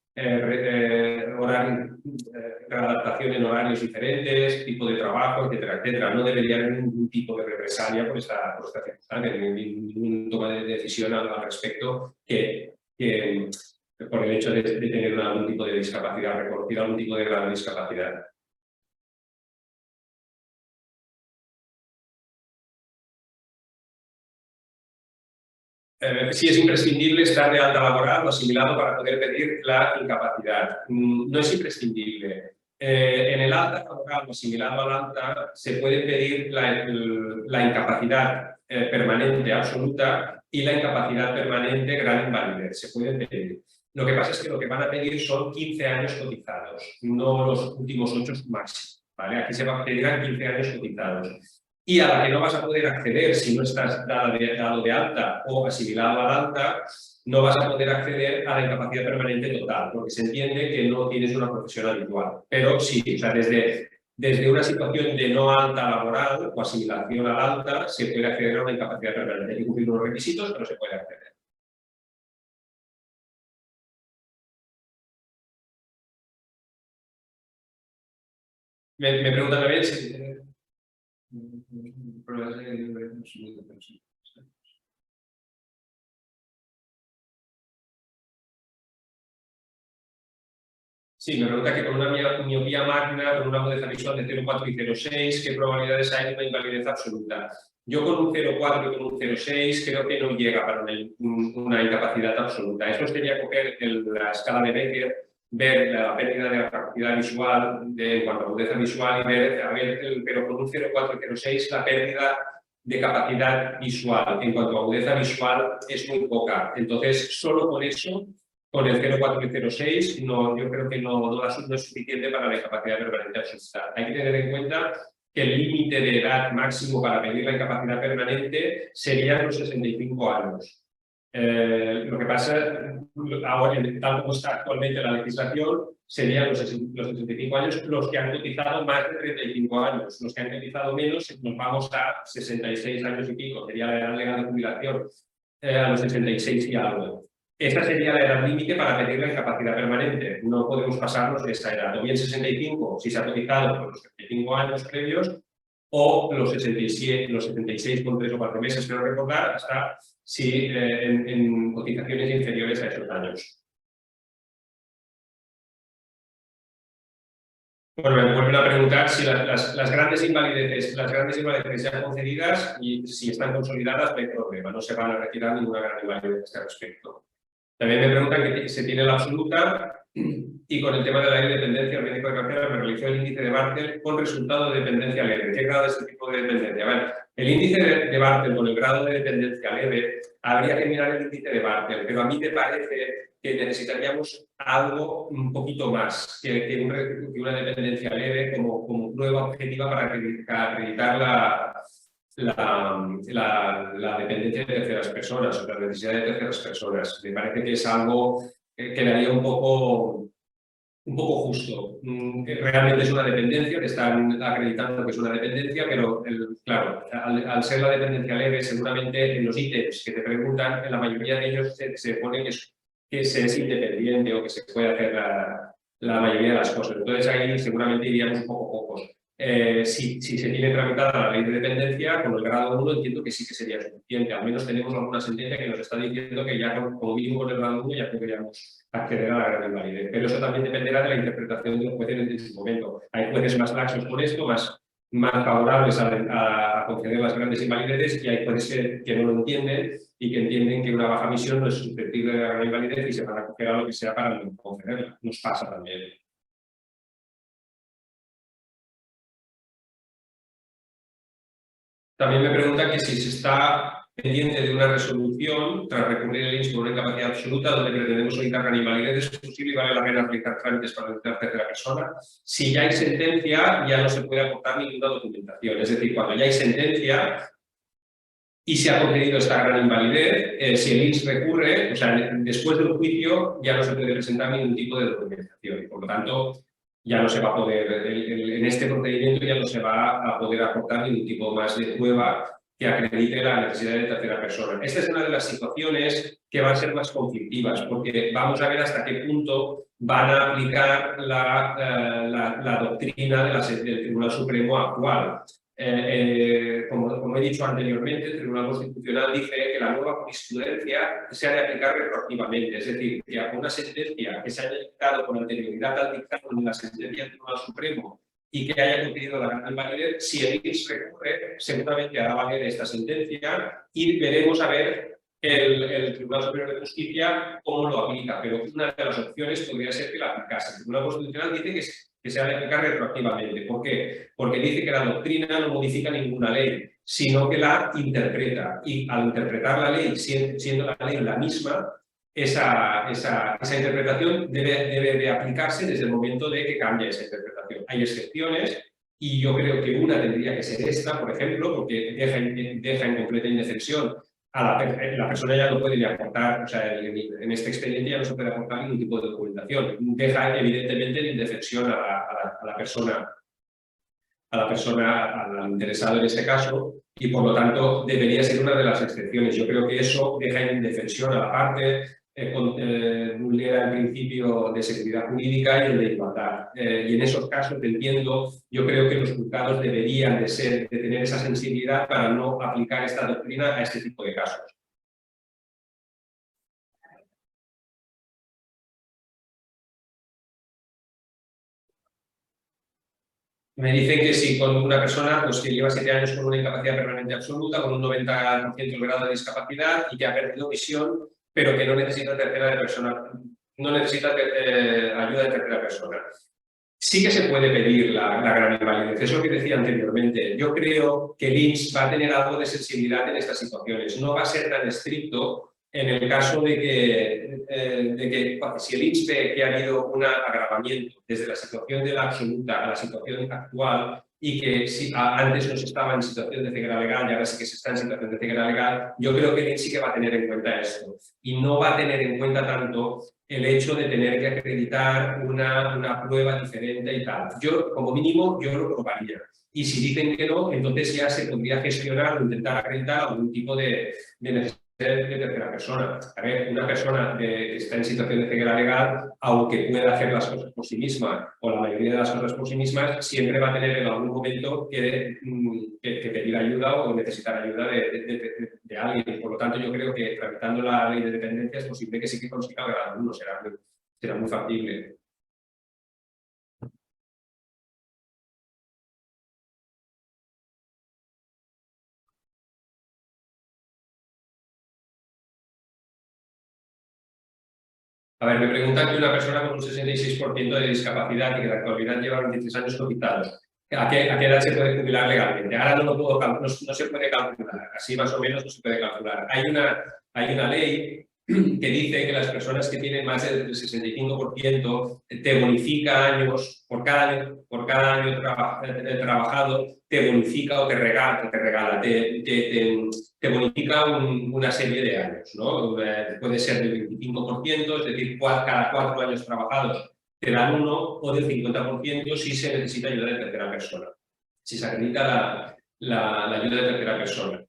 readaptación en horarios diferentes, tipo de trabajo, etcétera, etcétera. No debería haber ningún tipo de represalia por esta circunstancia, ningún toma de decisión al respecto que por el hecho de tener algún tipo de discapacidad, reconocido algún tipo de grado de discapacidad. Sí es imprescindible estar de alta laboral o asimilado para poder pedir la incapacidad. No es imprescindible. En el alta laboral o asimilado al alta se puede pedir la incapacidad permanente absoluta y la incapacidad permanente gran invalidez. Se puede pedir. Lo que pasa es que lo que van a pedir son 15 años cotizados, no los últimos 8 máximo. ¿Vale? Aquí se va a pedir 15 años cotizados. Y a la que no vas a poder acceder si no estás dado de alta o asimilado al alta, no vas a poder acceder a la incapacidad permanente total, porque se entiende que no tienes una profesión habitual. Pero sí, o sea, desde una situación de no alta laboral o asimilación al alta, se puede acceder a una incapacidad permanente. Hay que cumplir unos requisitos, pero se puede acceder. Me preguntan también si... Sí, me pregunta que con una miopía magna, con una agudeza visual de 0,4 y 0,6, ¿qué probabilidades hay de una invalidez absoluta? Yo con un 0,4 y con un 0,6 creo que no llega para una incapacidad absoluta. Eso sería coger la escala de Becker, ver la pérdida de la capacidad visual en cuanto a agudeza visual y ver, pero con un 0,4 y 0,6 la pérdida de capacidad visual en cuanto a agudeza visual es muy poca. Entonces, solo con eso, con el 0,4 y 0,6, yo creo que no es suficiente para la incapacidad permanente absoluta. Hay que tener en cuenta que el límite de edad máximo para pedir la incapacidad permanente serían los 65 años. Lo que pasa, ahora, tal como está actualmente la legislación, serían los 65 años los que han cotizado más de 35 años. Los que han cotizado menos, nos vamos a 66 años y pico, sería la edad legal de jubilación, a los 66 y algo. Esta sería la edad límite para pedir la incapacidad permanente. No podemos pasarnos de esa edad. O bien 65, si se ha cotizado por los 35 años previos, o los 67, los 76 con 3 o 4 meses, quiero recordar, hasta si en cotizaciones inferiores a esos años. Bueno, me vuelven a preguntar si las grandes invalideces ya concedidas y si están consolidadas, no hay problema, no se van a retirar ninguna gran invalidez a este respecto. También me preguntan que se tiene la absoluta y con el tema de la independencia, el médico de cartera me realizó el índice de Bartel con resultado de dependencia leve. ¿Qué grado de este tipo de dependencia? Bueno, el índice de Bartel con el grado de dependencia leve, habría que mirar el índice de Bartel, pero a mí me parece que necesitaríamos algo un poquito más que una dependencia leve como prueba objetiva para acreditar la dependencia de terceras personas o la necesidad de terceras personas. Me parece que es algo quedaría un poco justo. Realmente es una dependencia, te están acreditando que es una dependencia, pero claro, al ser la dependencia leve, seguramente en los ítems que te preguntan, en la mayoría de ellos se pone que se es independiente o que se puede hacer la mayoría de las cosas. Entonces ahí seguramente iríamos un poco pocos. Si se tiene tramitada la ley de dependencia, con el grado 1 entiendo que sí que sería suficiente. Al menos tenemos alguna sentencia que nos está diciendo que ya como mínimo con el grado 1 ya podríamos acceder a la gran invalidez. Pero eso también dependerá de la interpretación de los jueces en su momento. Hay jueces más laxos con esto, más favorables a conceder las grandes invalideces, y hay jueces que no lo entienden y que entienden que una baja misión no es susceptible de la gran invalidez y se van a acoger a lo que sea para no concederla. Nos pasa también. También me pregunta que si se está pendiente de una resolución tras recurrir el INS por una incapacidad absoluta donde pretendemos solicitar gran invalidez, ¿es posible y vale la pena realizar trámites para la tercera persona? Si ya hay sentencia, ya no se puede aportar ninguna documentación. Es decir, cuando ya hay sentencia y se ha concedido esta gran invalidez, si el INS recurre, o sea, después del juicio ya no se puede presentar ningún tipo de documentación y por lo tanto ya no se va a poder, en este procedimiento ya no se va a poder aportar ningún tipo más de prueba que acredite la necesidad de tercera persona. Esta es una de las situaciones que van a ser más conflictivas, porque vamos a ver hasta qué punto van a aplicar la doctrina del Tribunal Supremo actual. Como he dicho anteriormente, el Tribunal Constitucional dice que la nueva jurisprudencia se ha de aplicar retroactivamente, es decir, que a una sentencia que se haya dictado con anterioridad al dictamen de la sentencia del Tribunal Supremo y que haya concedido la gran invalidez, si el INS recurre, seguramente hará valer esta sentencia y veremos a ver el Tribunal Superior de Justicia cómo lo aplica, pero una de las opciones podría ser que la aplicase. El Tribunal Constitucional dice que se ha de aplicar retroactivamente. ¿Por qué? Porque dice que la doctrina no modifica ninguna ley, sino que la interpreta. Y al interpretar la ley, siendo la ley la misma, esa interpretación debe de aplicarse desde el momento de que cambia esa interpretación. Hay excepciones y yo creo que una tendría que ser esta, por ejemplo, porque deja en completa indefensión la persona, ya no puede ni aportar, o sea, en este expediente ya no se puede aportar ningún tipo de documentación. Deja evidentemente en indefensión a la persona, al interesado en este caso, y por lo tanto debería ser una de las excepciones. Yo creo que eso deja en indefensión a la parte, vulnera el principio de seguridad jurídica y el de igualdad. Y en esos casos, entiendo, yo creo que los juzgados deberían de tener esa sensibilidad para no aplicar esta doctrina a este tipo de casos. Me dicen que si con una persona pues, que lleva 7 años con una incapacidad permanente absoluta, con un 90% del grado de discapacidad y que ha perdido visión, pero que no necesita no necesita ayuda de tercera persona. Sí que se puede pedir la gran invalidez, es lo que decía anteriormente. Yo creo que el INS va a tener algo de sensibilidad en estas situaciones. No va a ser tan estricto en el caso de que si el INS ve que ha habido un agravamiento desde la situación de la absoluta a la situación actual y que si antes no se estaba en situación de ceguera legal y ahora sí que se está en situación de ceguera legal, yo creo que el INS sí que va a tener en cuenta esto y no va a tener en cuenta tanto el hecho de tener que acreditar una prueba diferente y tal. Yo, como mínimo, yo lo probaría. Y si dicen que no, entonces ya se podría gestionar o intentar acreditar algún tipo de necesidad de tercera persona. A ver, una persona que está en situación de ceguera legal, aunque pueda hacer las cosas por sí misma, o la mayoría de las cosas por sí mismas, siempre va a tener en algún momento que pedir ayuda o necesitar ayuda de alguien. Por lo tanto, yo creo que tramitando la ley de dependencia es posible que sí que consiga grado 1, será muy factible. A ver, me preguntan que una persona con un 66% de discapacidad y que en la actualidad lleva 23 años cotizados, ¿a qué edad se puede jubilar legalmente? Ahora no lo puedo calcular, no se puede calcular, así más o menos no se puede calcular. Hay una ley que dice que las personas que tienen más del 65% te bonifica años, por cada año trabajado, te bonifica o te regala, te bonifica una serie de años, ¿no? Puede ser del 25%, es decir, cada 4 años trabajados te dan uno, o del 50% si se necesita ayuda de tercera persona, si se acredita la ayuda de tercera persona.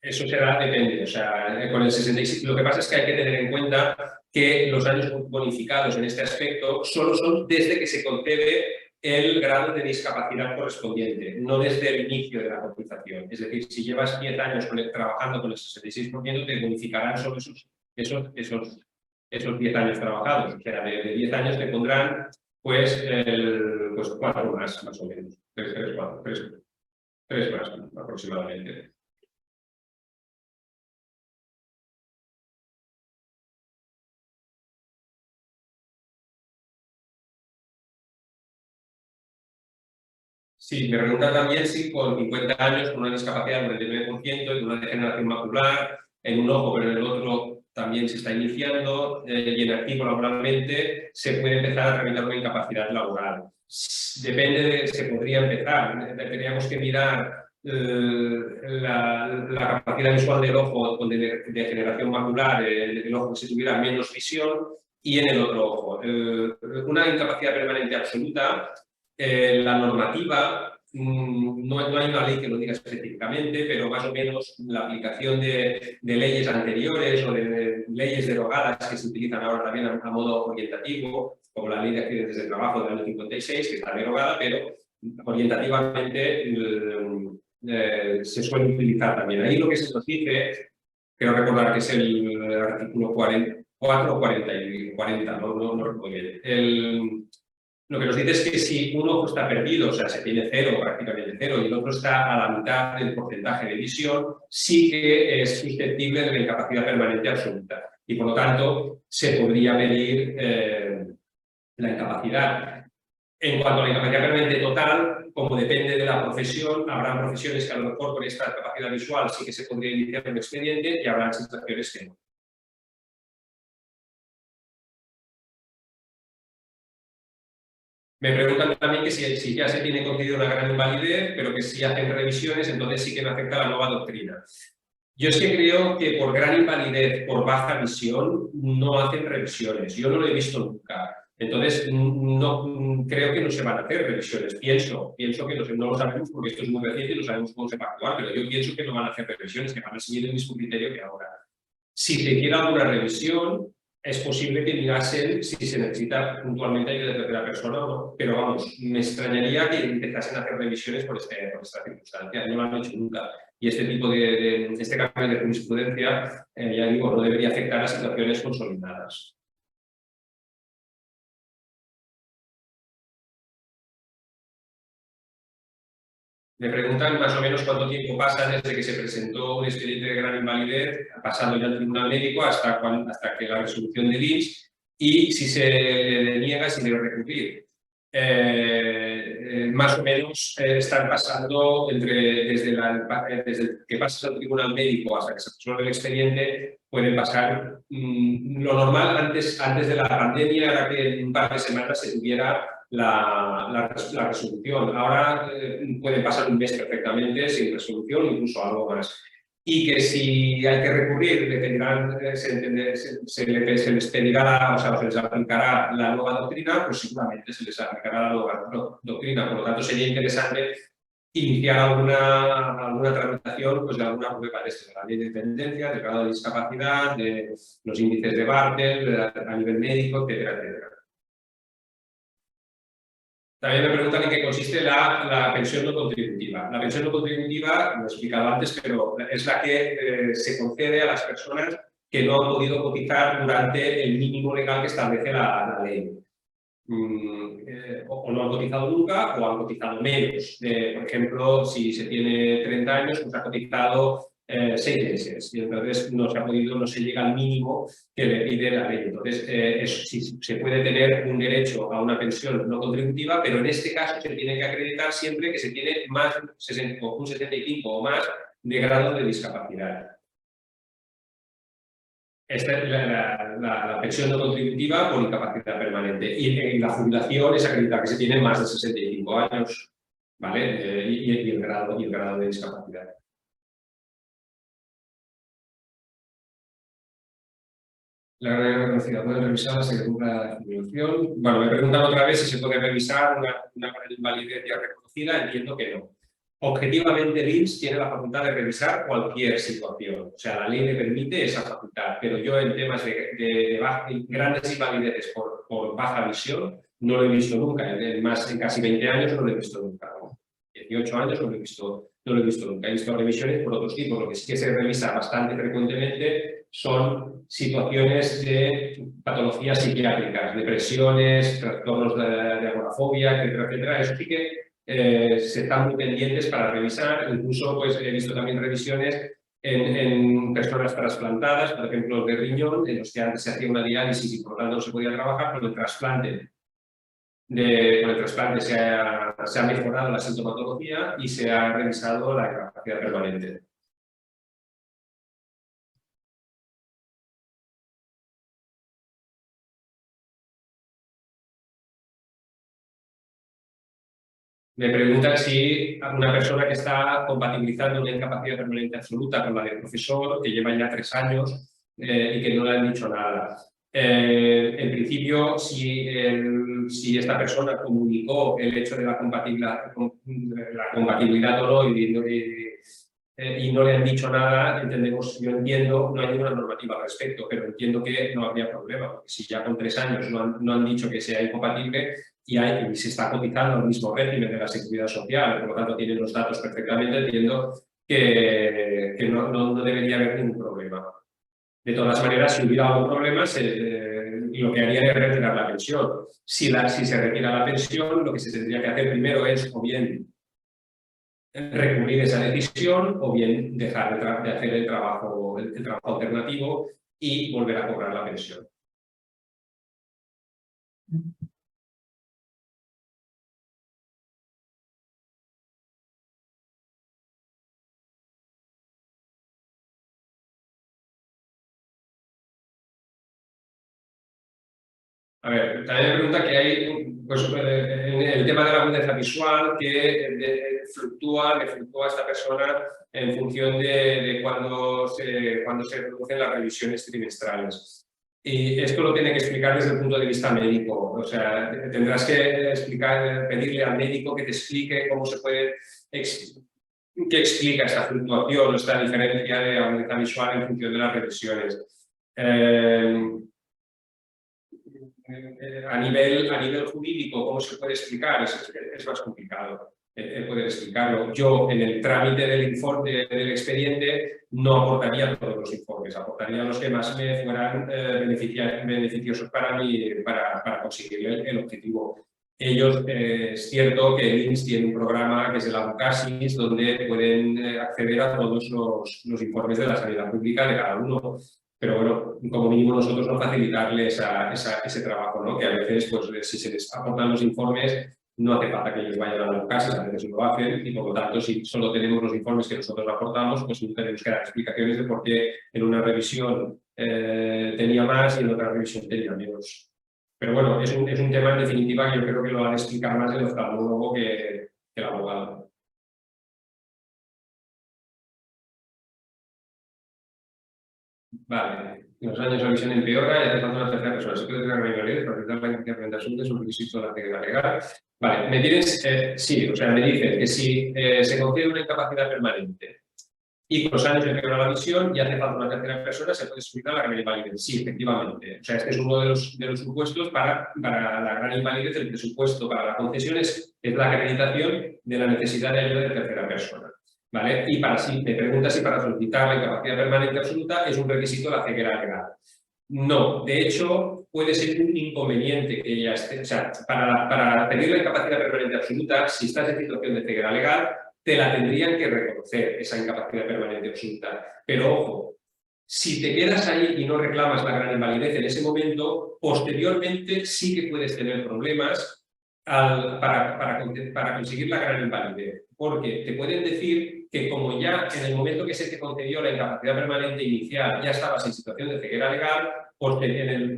Eso depende, o sea, con el 66, lo que pasa es que hay que tener en cuenta que los años bonificados en este aspecto solo son desde que se concede el grado de discapacidad correspondiente, no desde el inicio de la cotización. Es decir, si llevas 10 años trabajando con el 66%, te bonificarán solo esos 10 años trabajados. O sea, de 10 años te pondrán pues 4 más o menos. 3 más aproximadamente. Sí, me preguntan también si con 50 años, con una discapacidad del 99% y una degeneración macular, en un ojo pero en el otro también se está iniciando y en activo laboralmente, se puede empezar a tramitar una incapacidad laboral. Depende se podría empezar. Tendríamos que mirar la capacidad visual del ojo con degeneración macular, el ojo que se tuviera menos visión, y en el otro ojo. Una incapacidad permanente absoluta, la normativa, no hay una ley que lo diga específicamente, pero más o menos la aplicación de leyes anteriores o de leyes derogadas que se utilizan ahora también a modo orientativo, como la Ley de Accidentes de Trabajo del año 56, que está derogada, pero orientativamente se suele utilizar también. Ahí lo que se nos dice, quiero recordar que es el artículo 4 o 40, no recuerdo bien. Lo que nos dice es que si un ojo está perdido, o sea, se tiene cero, prácticamente cero, y el otro está a la mitad del porcentaje de visión, sí que es susceptible de la incapacidad permanente absoluta. Y por lo tanto, se podría medir la incapacidad. En cuanto a la incapacidad permanente total, como depende de la profesión, habrá profesiones que a lo mejor con esta capacidad visual sí que se podría iniciar un expediente y habrá situaciones que no. Me preguntan también que si ya se tiene concedido una gran invalidez, pero que si hacen revisiones, entonces sí que me afecta la nueva doctrina. Yo es que creo que por gran invalidez, por baja visión, no hacen revisiones. Yo no lo he visto nunca. Entonces, no, creo que no se van a hacer revisiones. Pienso que no lo sabemos porque esto es muy reciente y no sabemos cómo se va a actuar, pero yo pienso que no van a hacer revisiones, que van a seguir el mismo criterio que ahora. Si se hiciera alguna revisión, es posible que mirasen si se necesita puntualmente ayuda de tercera persona o no, pero vamos, me extrañaría que empezasen a hacer revisiones por esta circunstancia, no lo han hecho nunca. Y este tipo este cambio de jurisprudencia, ya digo, no debería afectar a situaciones consolidadas. Me preguntan más o menos cuánto tiempo pasa desde que se presentó un expediente de gran invalidez, pasando ya al tribunal médico hasta que la resolución del INS, y si se le niega, si debe recurrir. Más o menos están pasando desde que pasas al tribunal médico hasta que se resuelve el expediente, pueden pasar lo normal antes de la pandemia era que en un par de semanas se tuviera la resolución. Ahora puede pasar un mes perfectamente sin resolución, incluso algo más. Y que si hay que recurrir, se les pedirá, o sea, se les aplicará la nueva doctrina, pues seguramente se les aplicará la nueva doctrina. Por lo tanto, sería interesante iniciar alguna tramitación pues, de alguna prueba de la ley de dependencia, del grado de discapacidad, de los índices de Bartel, a nivel médico, etcétera, etcétera. También me preguntan en qué consiste la pensión no contributiva. La pensión no contributiva, lo he explicado antes, pero es la que se concede a las personas que no han podido cotizar durante el mínimo legal que establece la ley. O no han cotizado nunca o han cotizado menos. Por ejemplo, si se tiene 30 años, pues ha cotizado 6 meses y entonces no se llega al mínimo que le pide la ley. Entonces, sí, se puede tener un derecho a una pensión no contributiva, pero en este caso se tiene que acreditar siempre que se tiene un 65 o más de grado de discapacidad. la pensión no contributiva por incapacidad permanente. Y la jubilación es acreditar que se tiene más de 65 años, ¿vale? Y el grado de discapacidad. La gran reconocida puede revisar si se cumpla la definición. Bueno, me preguntan otra vez si se puede revisar una gran invalidez ya reconocida. Entiendo que no. Objetivamente, el INS tiene la facultad de revisar cualquier situación. O sea, la ley le permite esa facultad, pero yo en temas de grandes invalideces por baja visión no lo he visto nunca. En casi 20 años no lo he visto nunca. 18 años no lo he visto nunca. He visto revisiones por otros tipos. Lo que sí que se revisa bastante frecuentemente son situaciones de patologías psiquiátricas, depresiones, trastornos de agorafobia, etcétera, etcétera. Eso sí que se están muy pendientes para revisar. Incluso pues, he visto también revisiones en personas trasplantadas, por ejemplo, de riñón, en los que antes se hacía una diálisis y por lo tanto no se podía trabajar. Con el trasplante se ha mejorado la sintomatología y se ha revisado la incapacidad permanente. Me preguntan si una persona que está compatibilizando una incapacidad permanente absoluta con la del profesor, que lleva ya 3 años y que no le han dicho nada. En principio, si esta persona comunicó el hecho de la compatibilidad o no y no le han dicho nada, yo entiendo, no hay ninguna normativa al respecto, pero entiendo que no habría problema, porque si ya con 3 años no han dicho que sea incompatible, y se está cotizando al mismo régimen de la Seguridad Social, por lo tanto tienen los datos perfectamente, entiendo que no debería haber ningún problema. De todas maneras, si hubiera algún problema, lo que haría es retirar la pensión. Si se retira la pensión, lo que se tendría que hacer primero es o bien recurrir esa decisión o bien dejar de hacer el trabajo alternativo y volver a cobrar la pensión. A ver, también me pregunta que hay, pues, en el tema de la agudeza visual, que fluctúa esta persona en función de cuando se producen las revisiones trimestrales. Y esto lo tiene que explicar desde el punto de vista médico. O sea, tendrás que pedirle al médico que te explique cómo se puede, qué explica esta fluctuación o esta diferencia de agudeza visual en función de las revisiones. A nivel jurídico, ¿cómo se puede explicar? Es más complicado poder explicarlo. Yo, en el trámite del informe del expediente, no aportaría todos los informes, aportaría los que más me fueran beneficiosos para mí, para conseguir el objetivo. Ellos, es cierto que el INS tiene un programa que es el Abucasis, donde pueden acceder a todos los informes de la sanidad pública de cada uno. Pero bueno, como mínimo nosotros no facilitarle ese trabajo, ¿no? Que a veces, pues, si se les aportan los informes, no hace falta que ellos vayan a la casa, a veces lo hacen, y por lo tanto, si solo tenemos los informes que nosotros aportamos, pues no tenemos que dar explicaciones de por qué en una revisión tenía más y en otra revisión tenía menos. Pero bueno, es un tema en definitiva que yo creo que lo van a explicar más el oftalmólogo que el abogado. Vale, en los años la visión empeora y hace falta una tercera persona. Se puede tener rivalidades para evitar la incapacidad de asuntos, es un requisito de la actividad legal. Vale, me tienes, sí, o sea, me dices que si se concede una incapacidad permanente y con los años empeora la visión y hace falta una tercera persona, se puede subir a la gran invalidez. Sí, efectivamente. O sea, este es uno de los supuestos para la gran invalidez. El presupuesto para la concesión es la acreditación de la necesidad de ayuda de tercera persona. ¿Vale? Y me preguntas si para solicitar la incapacidad permanente absoluta es un requisito la ceguera legal. No, de hecho, puede ser un inconveniente que ella esté. O sea, para pedir la incapacidad permanente absoluta, si estás en situación de ceguera legal, te la tendrían que reconocer, esa incapacidad permanente absoluta. Pero ojo, si te quedas ahí y no reclamas la gran invalidez en ese momento, posteriormente sí que puedes tener problemas para conseguir la gran invalidez. Porque te pueden decir que como ya en el momento que se te concedió la incapacidad permanente inicial ya estabas en situación de ceguera legal, porque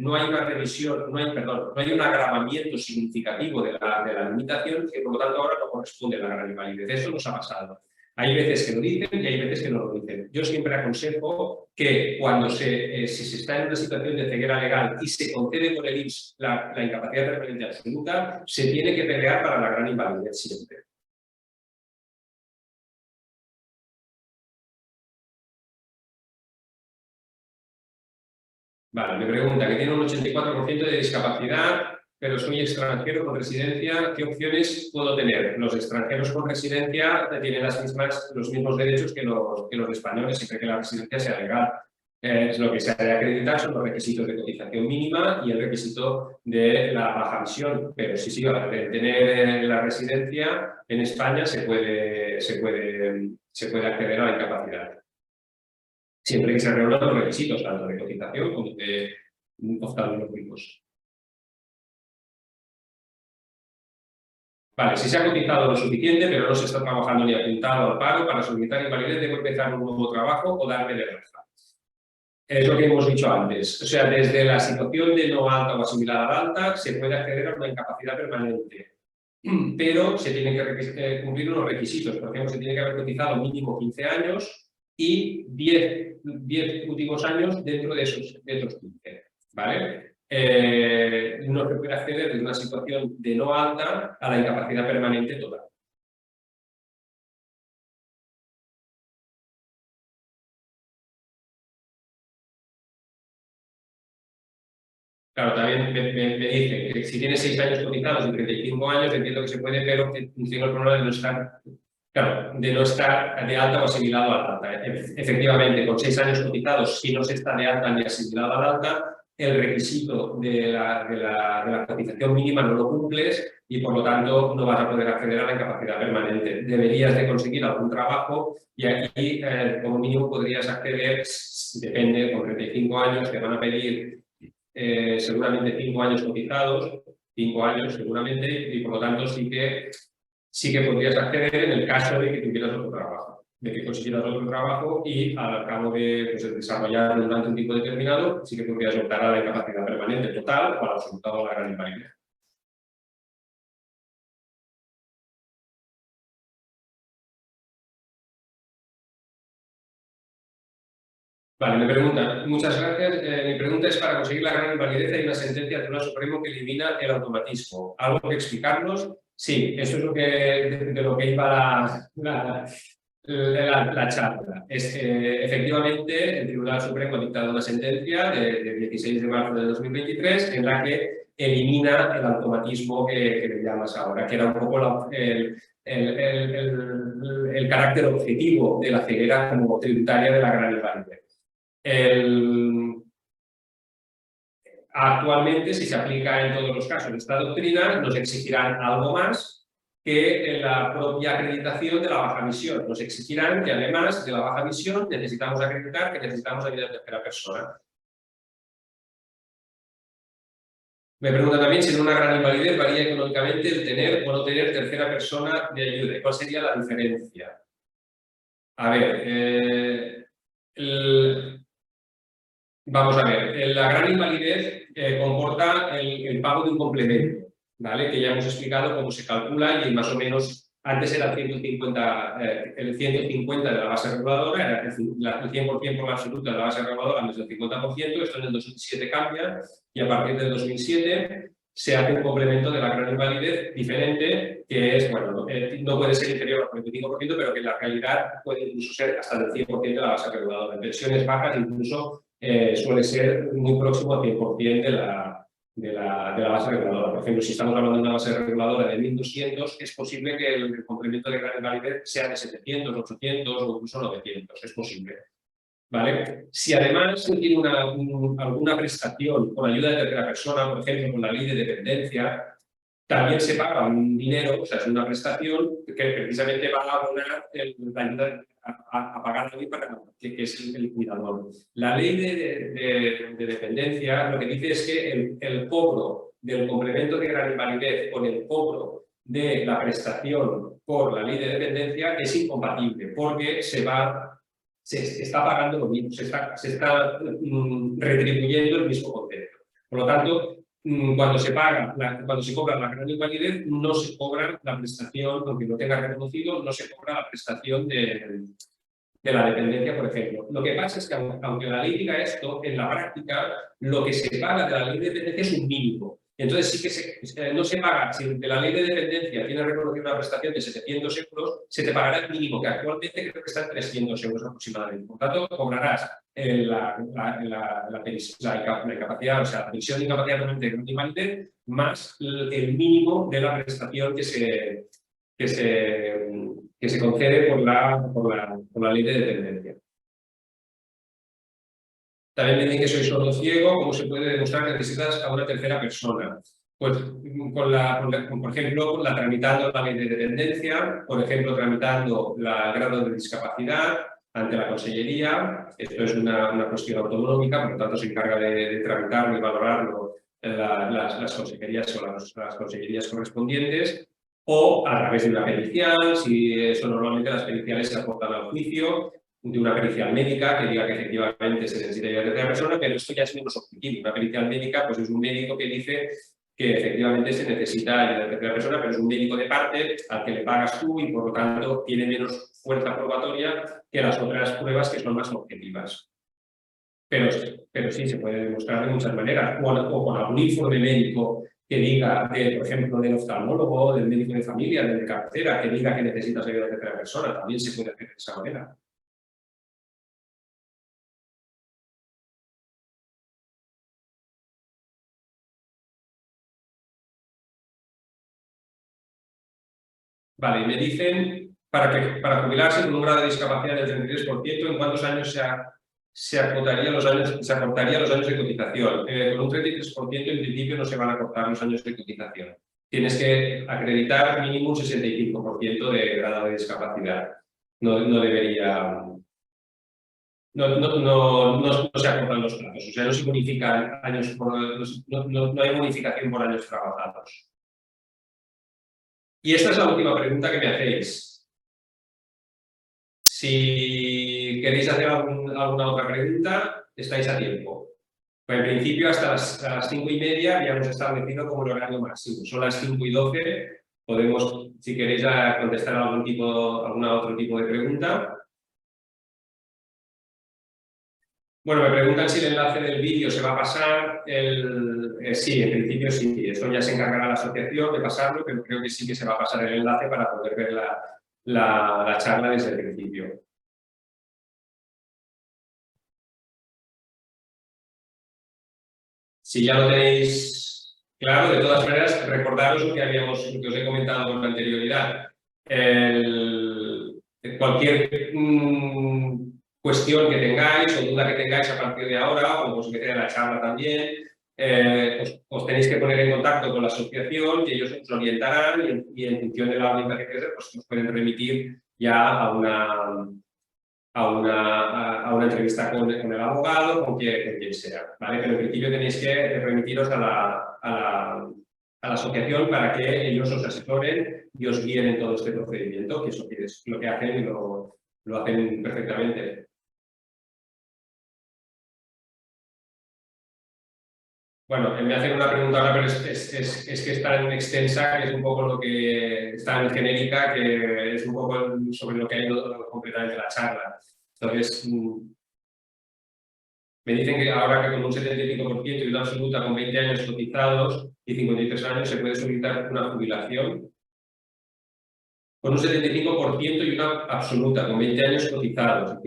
no hay una revisión, no hay un agravamiento significativo de la limitación, que por lo tanto ahora no corresponde a la gran invalidez. Eso nos ha pasado. Hay veces que lo dicen y hay veces que no lo dicen. Yo siempre aconsejo que cuando si se está en una situación de ceguera legal y se concede por el IMSS la incapacidad permanente absoluta, se tiene que pelear para la gran invalidez siempre. Vale, me pregunta que tiene un 84% de discapacidad, pero soy extranjero con residencia. ¿Qué opciones puedo tener? Los extranjeros con residencia tienen los mismos derechos que los españoles, siempre que la residencia sea legal. Lo que se ha de acreditar son los requisitos de cotización mínima y el requisito de la baja visión. Pero sí, al tener la residencia en España se puede acceder a la incapacidad. Siempre que se reúnan los requisitos, tanto de cotización como de oftalmológicos. Vale, si se ha cotizado lo suficiente, pero no se está trabajando ni apuntado al paro, para solicitar invalidez debo empezar un nuevo trabajo o darme de baja. Es lo que hemos dicho antes. O sea, desde la situación de no alta o asimilada al alta, se puede acceder a una incapacidad permanente. Pero se tienen que cumplir unos requisitos. Por ejemplo, se tiene que haber cotizado mínimo 15 años y 10 últimos años dentro de esos 15, ¿vale? No se puede acceder desde una situación de no alta a la incapacidad permanente total. Claro, también me dicen que si tienes 6 años cotizados y 35 años, entiendo que se puede, pero que tengo el problema de no estar... Claro, de no estar de alta o asimilado al alta. Efectivamente, con 6 años cotizados, si no se está de alta ni asimilado al alta, el requisito de la cotización mínima no lo cumples y por lo tanto no vas a poder acceder a la incapacidad permanente. Deberías de conseguir algún trabajo y aquí como mínimo podrías acceder, depende, con 35 años te van a pedir seguramente 5 años cotizados, 5 años seguramente, y por lo tanto sí que podrías acceder en el caso de que tuvieras otro trabajo, de que consiguieras otro trabajo y al cabo de desarrollar durante un tiempo determinado, sí que podrías optar a la incapacidad permanente total o a la absoluta o a la gran invalidez. Vale, me pregunta, muchas gracias. Mi pregunta es: para conseguir la gran invalidez hay una sentencia del Tribunal Supremo que elimina el automatismo. ¿Algo que explicarnos? Sí, eso es de lo que iba la charla. Efectivamente, el Tribunal Supremo ha dictado una sentencia de 16 de marzo de 2023 en la que elimina el automatismo que le llamas ahora, que era un poco el carácter objetivo de la ceguera como tributaria de la gran invalidez. Actualmente, si se aplica en todos los casos esta doctrina, nos exigirán algo más que la propia acreditación de la baja visión. Nos exigirán que además de la baja visión necesitamos acreditar que necesitamos ayuda de tercera persona. Me pregunta también si en una gran invalidez varía económicamente el tener o no tener tercera persona de ayuda. ¿Cuál sería la diferencia? A ver, vamos a ver, la gran invalidez comporta el pago de un complemento, ¿vale? Que ya hemos explicado cómo se calcula y más o menos antes era el 150 de la base reguladora, era el 100% por la absoluta de la base reguladora más del 50%, esto en el 2007 cambia y a partir del 2007 se hace un complemento de la gran invalidez diferente, que es, bueno, no puede ser inferior al 45%, pero que en la realidad puede incluso ser hasta el 100% de la base reguladora. En pensiones bajas incluso suele ser muy próximo al 100% de la base reguladora. Por ejemplo, si estamos hablando de una base reguladora de 1.200, es posible que el complemento de gran invalidez sea de 700, 800 o incluso 900. Es posible. ¿Vale? Si además tiene alguna prestación con ayuda de tercera persona, por ejemplo, con la ley de dependencia, también se paga un dinero, o sea, es una prestación que precisamente va a abonar la ayuda a pagar a alguien que es el cuidador. La ley de dependencia lo que dice es que el cobro del complemento de gran invalidez con el cobro de la prestación por la ley de dependencia es incompatible, porque se está pagando lo mismo, se está retribuyendo el mismo concepto. Por lo tanto, cuando se cobra la gran invalidez, no se cobra la prestación, aunque lo tenga reconocido, no se cobra la prestación de la dependencia, por ejemplo. Lo que pasa es que, aunque la ley diga esto, en la práctica, lo que se paga de la ley de dependencia es un mínimo. Entonces, sí que no se paga, si de la ley de dependencia tiene reconocida una prestación de 700 euros, se te pagará el mínimo, que actualmente creo que está en 300 euros aproximadamente. Por tanto, cobrarás la incapacidad, o sea, la pensión de incapacidad permanente de gran invalidez, más el mínimo de la prestación que se concede por la ley de dependencia. También me dicen que soy sordo ciego. ¿Cómo se puede demostrar que necesitas a una tercera persona? Pues, por ejemplo, tramitando la ley de dependencia, por ejemplo, tramitando el grado de discapacidad ante la Consellería. Esto es una cuestión autonómica, por lo tanto se encarga de tramitarlo y valorarlo las consejerías o las consellerías correspondientes, o a través de una pericial, si eso normalmente las periciales se aportan al juicio, de una pericial médica que diga que efectivamente se necesita ayuda de tercera persona, pero esto ya es menos objetivo. Una pericial médica pues es un médico que dice que efectivamente se necesita ayuda de tercera persona, pero es un médico de parte al que le pagas tú y por lo tanto tiene menos fuerza probatoria que las otras pruebas que son más objetivas. Pero sí, se puede demostrar de muchas maneras, o con algún informe médico que diga, por ejemplo, del oftalmólogo, del médico de familia, del de cabecera, que diga que necesitas ayuda de tercera persona, también se puede hacer de esa manera. Vale, y me dicen, para jubilarse con un grado de discapacidad del 33%, ¿en cuántos años se acortaría los años de cotización? Con un 33% en principio no se van a acortar los años de cotización. Tienes que acreditar mínimo un 65% de grado de discapacidad. No debería... No se acortan los plazos, o sea, no se bonifican años no hay bonificación por años trabajados. Y esta es la última pregunta que me hacéis. Si queréis hacer alguna otra pregunta, estáis a tiempo. Pues en principio, hasta las 5:30 habíamos establecido como el horario máximo. Son las 5:12. Podemos, si queréis, contestar algún otro tipo de pregunta. Bueno, me preguntan si el enlace del vídeo se va a pasar. Sí, en principio sí. Esto ya se encargará la asociación de pasarlo, pero creo que sí que se va a pasar el enlace para poder ver la charla desde el principio. Si ya lo tenéis claro, de todas maneras, recordaros lo que os he comentado con anterioridad. Cualquier cuestión que tengáis o duda que tengáis a partir de ahora, o os metéis en la charla también, os tenéis que poner en contacto con la asociación y ellos os orientarán y en función de la orientación que pues os pueden remitir ya a una entrevista con el abogado, con quien sea, ¿vale? Pero en principio tenéis que remitiros a la asociación para que ellos os asesoren y os guíen en todo este procedimiento, que eso es lo que hacen y lo hacen perfectamente. Bueno, me hacen una pregunta ahora, pero es que es tan extensa, que es un poco lo que es tan genérica, que es un poco sobre lo que ha ido completamente la charla. Entonces, me dicen que ahora que con un 75% y una absoluta con 20 años cotizados y 53 años se puede solicitar una jubilación. Con un 75% y una absoluta, con 20 años cotizados.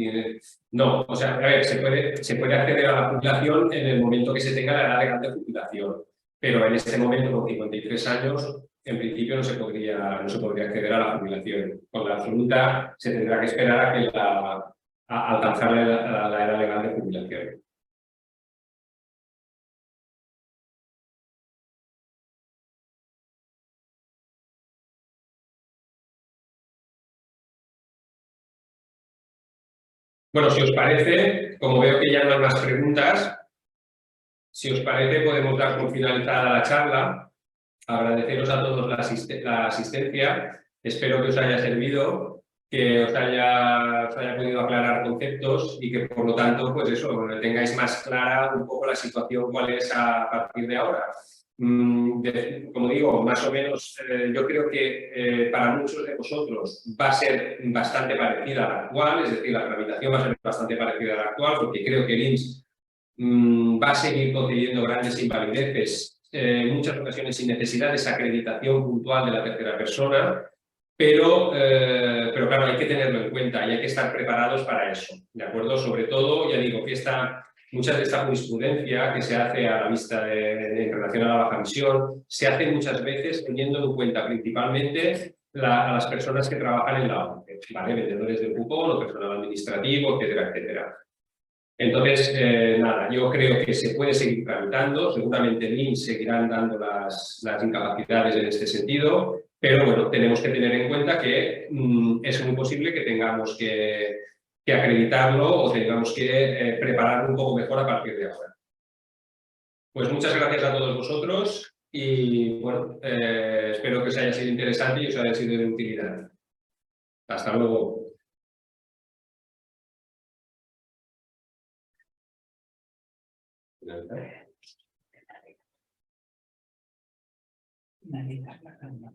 No, o sea, a ver, se puede acceder a la jubilación en el momento que se tenga la edad legal de jubilación, pero en este momento, con 53 años, en principio no se podría acceder a la jubilación. Con la absoluta se tendrá que esperar a alcanzar la edad legal de jubilación. Bueno, si os parece, como veo que ya no hay más preguntas, si os parece podemos dar por finalizada la charla. agradeceros a todos la asistencia. Espero que os haya servido, que os haya podido aclarar conceptos y que por lo tanto, pues eso, tengáis más clara un poco la situación cuál es a partir de ahora. Como digo, más o menos yo creo que para muchos de vosotros va a ser bastante parecida a la actual, es decir, la tramitación va a ser bastante parecida a la actual, porque creo que el INS va a seguir concediendo grandes invalideces, en muchas ocasiones sin necesidad de esa acreditación puntual de la tercera persona, pero claro, hay que tenerlo en cuenta y hay que estar preparados para eso, ¿de acuerdo? Sobre todo, ya digo, que muchas de esta jurisprudencia que se hace a la vista en relación a la baja misión, se hace muchas veces teniendo en cuenta principalmente a las personas que trabajan en la ONCE, ¿vale? Vendedores del cupón o personal administrativo, etcétera, etcétera. Entonces, nada, yo creo que se puede seguir tramitando, seguramente el INS seguirán dando las incapacidades en este sentido, pero bueno, tenemos que tener en cuenta que es muy posible que tengamos que acreditarlo o tengamos que prepararlo un poco mejor a partir de ahora. Pues muchas gracias a todos vosotros y bueno, espero que os haya sido interesante y os haya sido de utilidad. Hasta luego. Nadie está hablando.